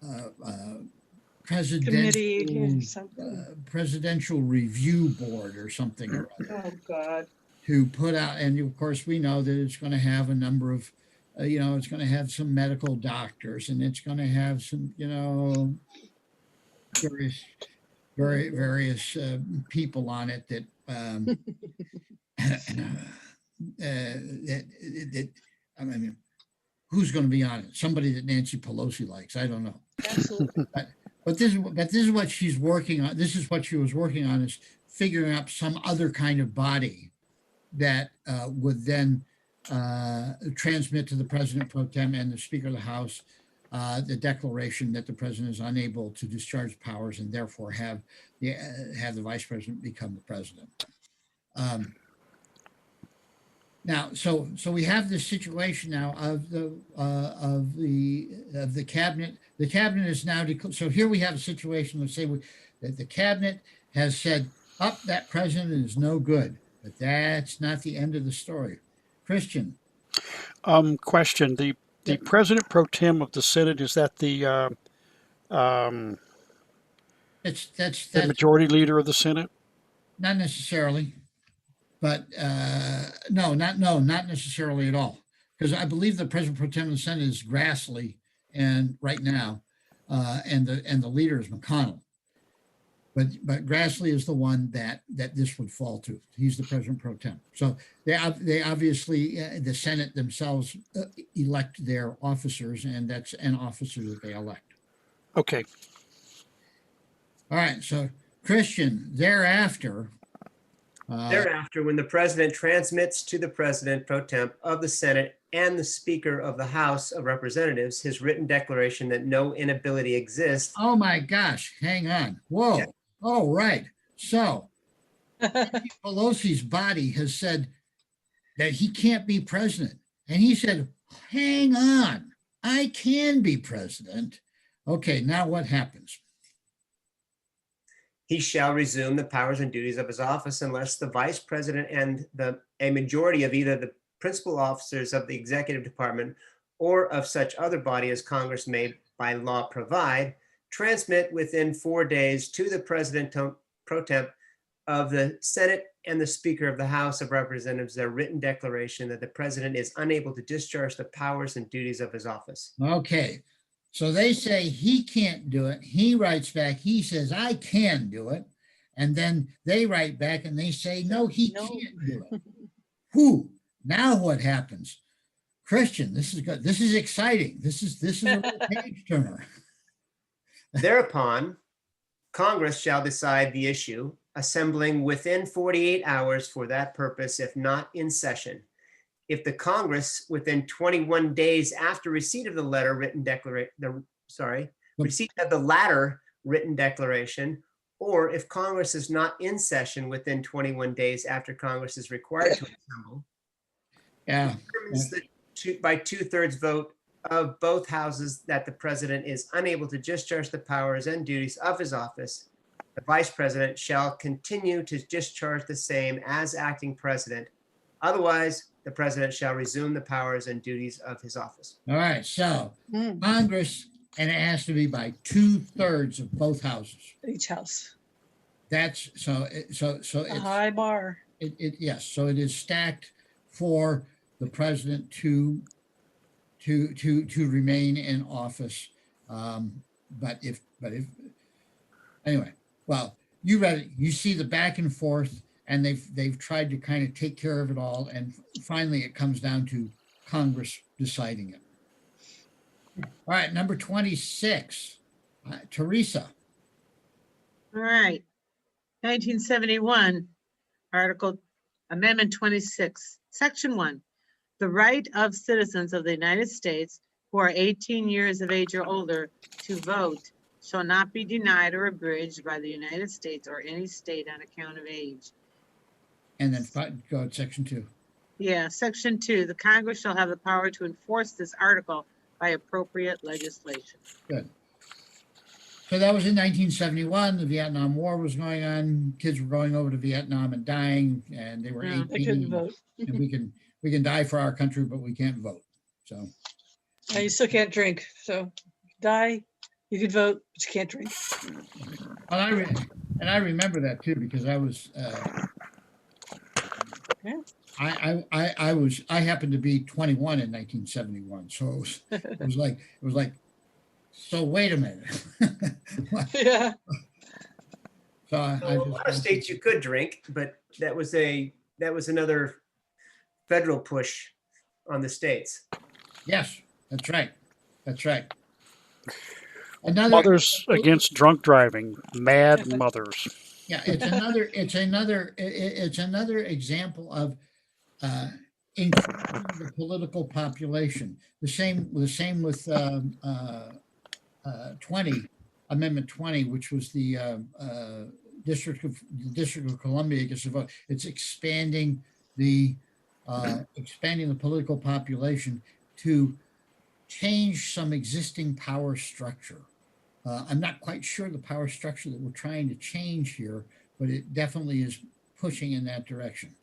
Committee, presidential something. presidential review board or something or other Oh, God. to put out. And of course, we know that it's going to have a number of, it's going to have some medical doctors, and it's going to have some, various people on it that I mean, who's going to be on it? Somebody that Nancy Pelosi likes. I don't know. Absolutely. But this is what she's working on. This is what she was working on, is figuring out some other kind of body that would then transmit to the president pro tem and the Speaker of the House the declaration that the president is unable to discharge powers and therefore have the vice president become the president. Now, so we have this situation now of the cabinet. The cabinet is now so here we have a situation. Let's say that the cabinet has said, "Up, that president is no good," but that's not the end of the story. Christian. Question: the president pro tem of the Senate, is that the That's majority leader of the Senate? not necessarily, but no, not necessarily at all. Because I believe the president pro tem of the Senate is Grassley, and right now, and the leader is McConnell. But Grassley is the one that this would fall to. He's the president pro tem. So they obviously the Senate themselves elect their officers, and that's an officer that they elect. Okay. All right. So Christian, thereafter, When the president transmits to the president pro temp of the Senate and the Speaker of the House of Representatives his written declaration that no inability exists. oh my gosh, hang on. Whoa. Yeah. Oh, right. So Nancy Pelosi's body has said that he can't be president. And he said, hang on, I can be president. Okay, now what happens? He shall resume the powers and duties of his office unless the vice president and a majority of either the principal officers of the executive department or of such other body as Congress may by law provide, transmit within 4 days to the president pro temp of the Senate and the Speaker of the House of Representatives their written declaration that the president is unable to discharge the powers and duties of his office. Okay, so they say he can't do it. He writes back, he says, I can do it. And then they write back and they say, no, he No. can't do it. Whew, now what happens? Christian, this is good. This is exciting. This is a real page turner. Thereupon, Congress shall decide the issue, assembling within 48 hours for that purpose, if not in session. If the Congress within 21 days after receipt of the latter written declaration, or if Congress is not in session within 21 days after Congress is required to assemble, Yeah. determines by 2/3 vote of both houses that the president is unable to discharge the powers and duties of his office, the vice president shall continue to discharge the same as acting president. Otherwise, the president shall resume the powers and duties of his office. All right, so Mm, Congress, and it has to be by 2/3 of both houses. Each house, That's so a it's high bar. Yes, so it is stacked for the president to remain in office. But if, anyway, well, you read it, you see the back and forth, and they've tried to kind of take care of it all, and finally it comes down to Congress deciding it. All right, number 26, Teresa. All right. 1971, Article Amendment 26, Section 1. The right of citizens of the United States who are 18 years of age or older to vote shall not be denied or abridged by the United States or any state on account of age. And then go to section 2. Yeah, Section 2, the Congress shall have the power to enforce this article by appropriate legislation. Good. So that was in 1971. The Vietnam War was going on. Kids were going over to Vietnam and dying, and they were Yeah. I couldn't 18. vote. And we can die for our country, but we can't vote. So You still can't drink, so die, you could vote, but you can't drink. and I remember that too, because I was Yeah. I happened to be 21 in 1971. So it was like so wait a minute. Yeah. So I A lot of states you could drink, but that was another federal push on the states. Yes, that's right. That's right. Another Mothers against drunk driving, mad mothers. Yeah, it's another example of increasing the political population. The same with Amendment 20, which was the District of Columbia gets a vote. It's expanding the political population to change some existing power structure. I'm not quite sure the power structure that we're trying to change here, but it definitely is pushing in that direction.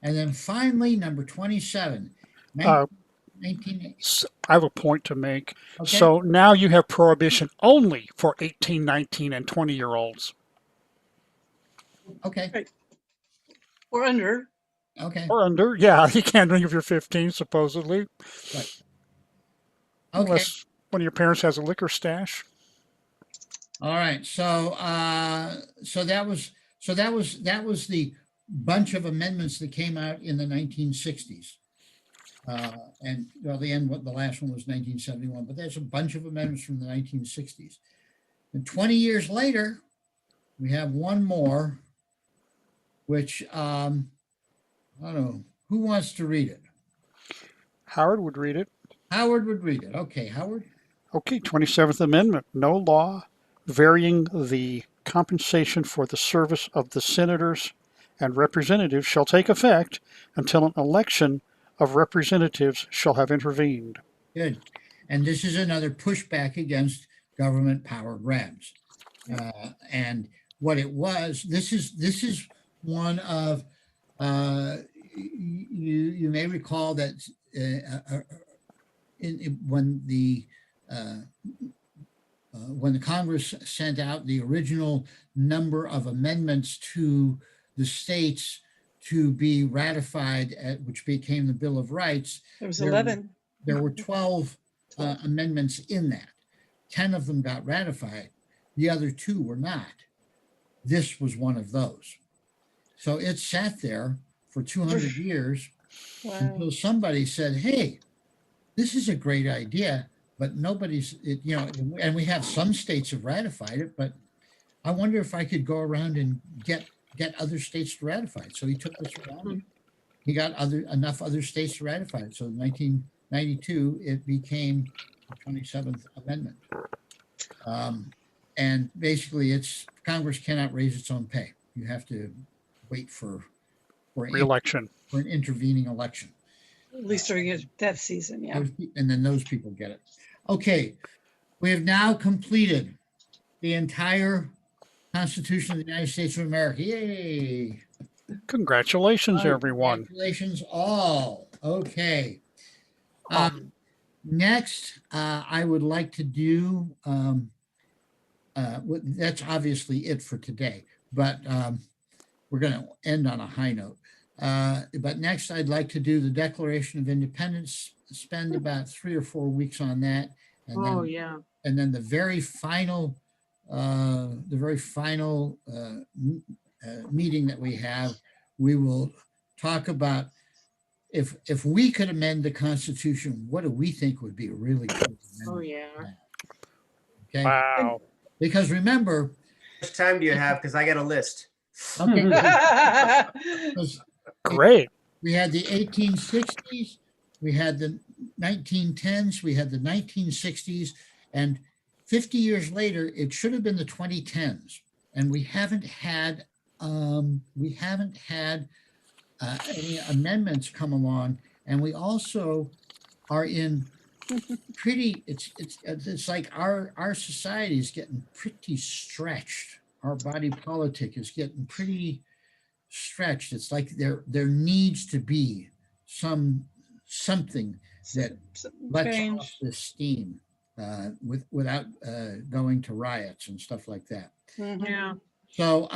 And then finally, number 27, 19. I have a point to make. Okay. So now you have prohibition only for 18, 19, and 20-year-olds. Okay. Or under. Okay. Or under. Yeah, you can't drink if you're 15, supposedly. Right. Okay. Unless one of your parents has a liquor stash. All right. So that was the bunch of amendments that came out in the 1960s. And well, the last one was 1971, but there's a bunch of amendments from the 1960s. And 20 years later, we have one more, which I don't know, who wants to read it? Howard would read it. Howard would read it. Okay, Howard. Okay, 27th Amendment. No law varying the compensation for the service of the senators and representatives shall take effect until an election of representatives shall have intervened. Good. And this is another pushback against government power grabs. And what it was, this is one of, you may recall that when the Congress sent out the original number of amendments to the states to be ratified, which became the Bill of Rights. There was 11. There were 12 amendments in that. 10 of them got ratified. The other 2 were not. This was one of those. So it sat there for 200 years until somebody said, hey, this is a great idea, but nobody's, and we have some states have ratified it, but I wonder if I could go around and get other states to ratify it. So he took this around. He got enough other states to ratify it. So in 1992, it became the 27th Amendment. And basically, Congress cannot raise its own pay. You have to wait for Re-election. For an intervening election. At least during that season, yeah. And then those people get it. Okay, we have now completed the entire Constitution of the United States of America. Yay! Congratulations, everyone. Congratulations all. Okay. Next, I would like to do, that's obviously it for today, but we're going to end on a high note. But next, I'd like to do the Declaration of Independence, spend about 3 or 4 weeks on that. And Oh, then, yeah. and then the very final meeting that we have, we will talk about if we could amend the Constitution, what do we think would be a really good Oh, amendment? yeah. Okay, Wow. because remember, How much time do you have? Because I got a list. okay, Yeah. 'cause Great. we had the 1860s, we had the 1910s, we had the 1960s, and 50 years later, it should have been the 2010s. And we haven't had any amendments come along. And we also are in pretty, it's like our society is getting pretty stretched. Our body politic is getting pretty stretched. It's like there needs to be something that lets off Change. the steam without going to riots and stuff like that. Mhm. Yeah. So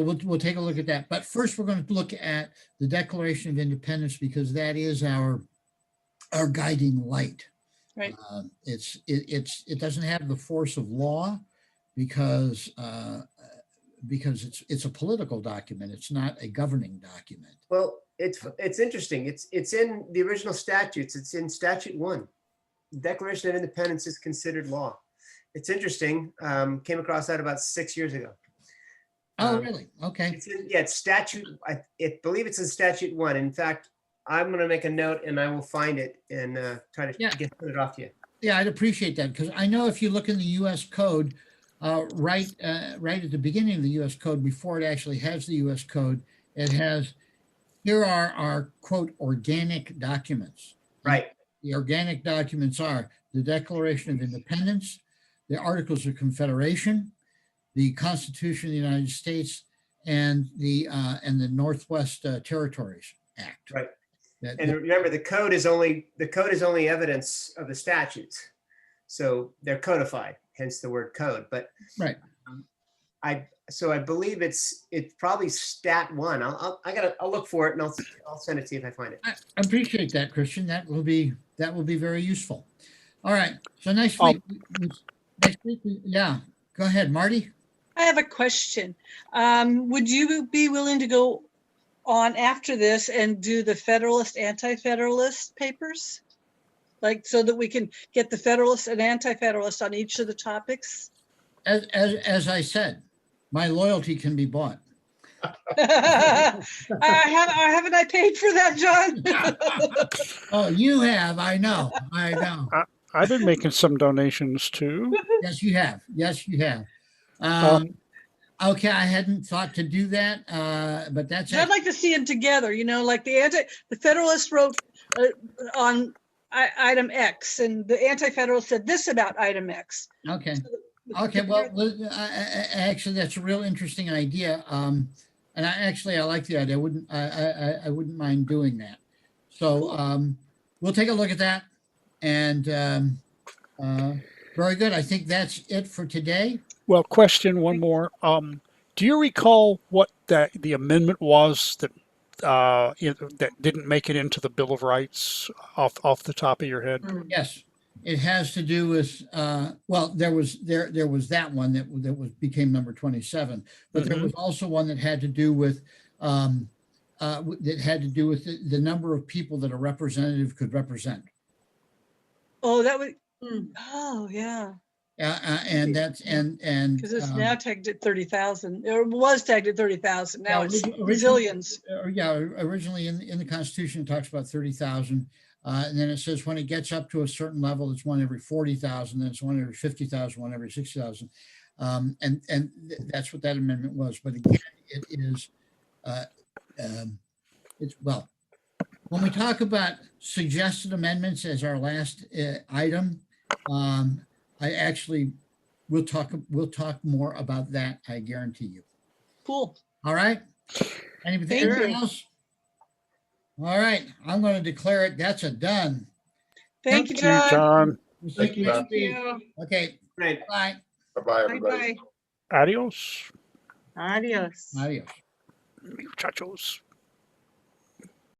we'll take a look at that. But first, we're going to look at the Declaration of Independence because that is our guiding light. Right. It doesn't have the force of law because it's a political document. It's not a governing document. Well, it's interesting. It's in the original statutes. It's in Statute 1. Declaration of Independence is considered law. It's interesting. Came across that about 6 years ago. Oh, really? Okay. It's statute. I believe it's in Statute 1. In fact, I'm going to make a note and I will find it and try to Yeah. get it off to you. Yeah, I'd appreciate that because I know if you look in the U.S. Code, right at the beginning of the U.S. Code, before it actually has the U.S. Code, it has, here are our quote organic documents. Right. The organic documents are the Declaration of Independence, the Articles of Confederation, the Constitution of the United States, and the Northwest Territories Act. Right. That- And remember, the code is only evidence of the statutes, so they're codified. Hence the word code. But right. I believe it's probably Stat 1. I'll look for it and I'll send it to you if I find it. I appreciate that, Christian. That will be very useful. All right. So next week, yeah. Go ahead, Marty. I have a question. Would you be willing to go on after this and do the Federalist, Anti-Federalist papers? Like, so that we can get the Federalist and Anti-Federalist on each of the topics? As I said, my loyalty can be bought. Haven't I paid for that, John? Oh, you have. I know. I've been making some donations too. Yes, you have. Yes, you have. Okay, I hadn't thought to do that, but that's. I'd like to see them together, like the Federalist wrote on item X and the Anti-Federalist said this about item X. Okay. Okay. Well, actually, that's a real interesting idea. And I like the idea. I wouldn't mind doing that. So we'll take a look at that. And very good. I think that's it for today. Well, question one more. Do you recall what the amendment was that that didn't make it into the Bill of Rights off the top of your head? Yes, it has to do with well, there was that one that became number 27, but there was also one that had to do with the number of people that a representative could represent. Oh, that would. Oh, yeah. And that's Because it's now tagged at 30,000, or was tagged at 30,000. Now it's zillions. Yeah, originally in the Constitution it talks about 30,000, and then it says when it gets up to a certain level, it's one every 40,000, then it's one every 50,000, one every 60,000, and that's what that amendment was. But again, it is it's well, when we talk about suggested amendments as our last item. I actually we'll talk more about that. I guarantee you. Cool. All right. Anything else? All right. I'm going to declare it. That's a done. Thank you, Thank you, John. John. Thank you. Thank you. Okay. Great. Bye. Bye-bye, everybody. Bye-bye. Adios, Adios. Adios. muchachos.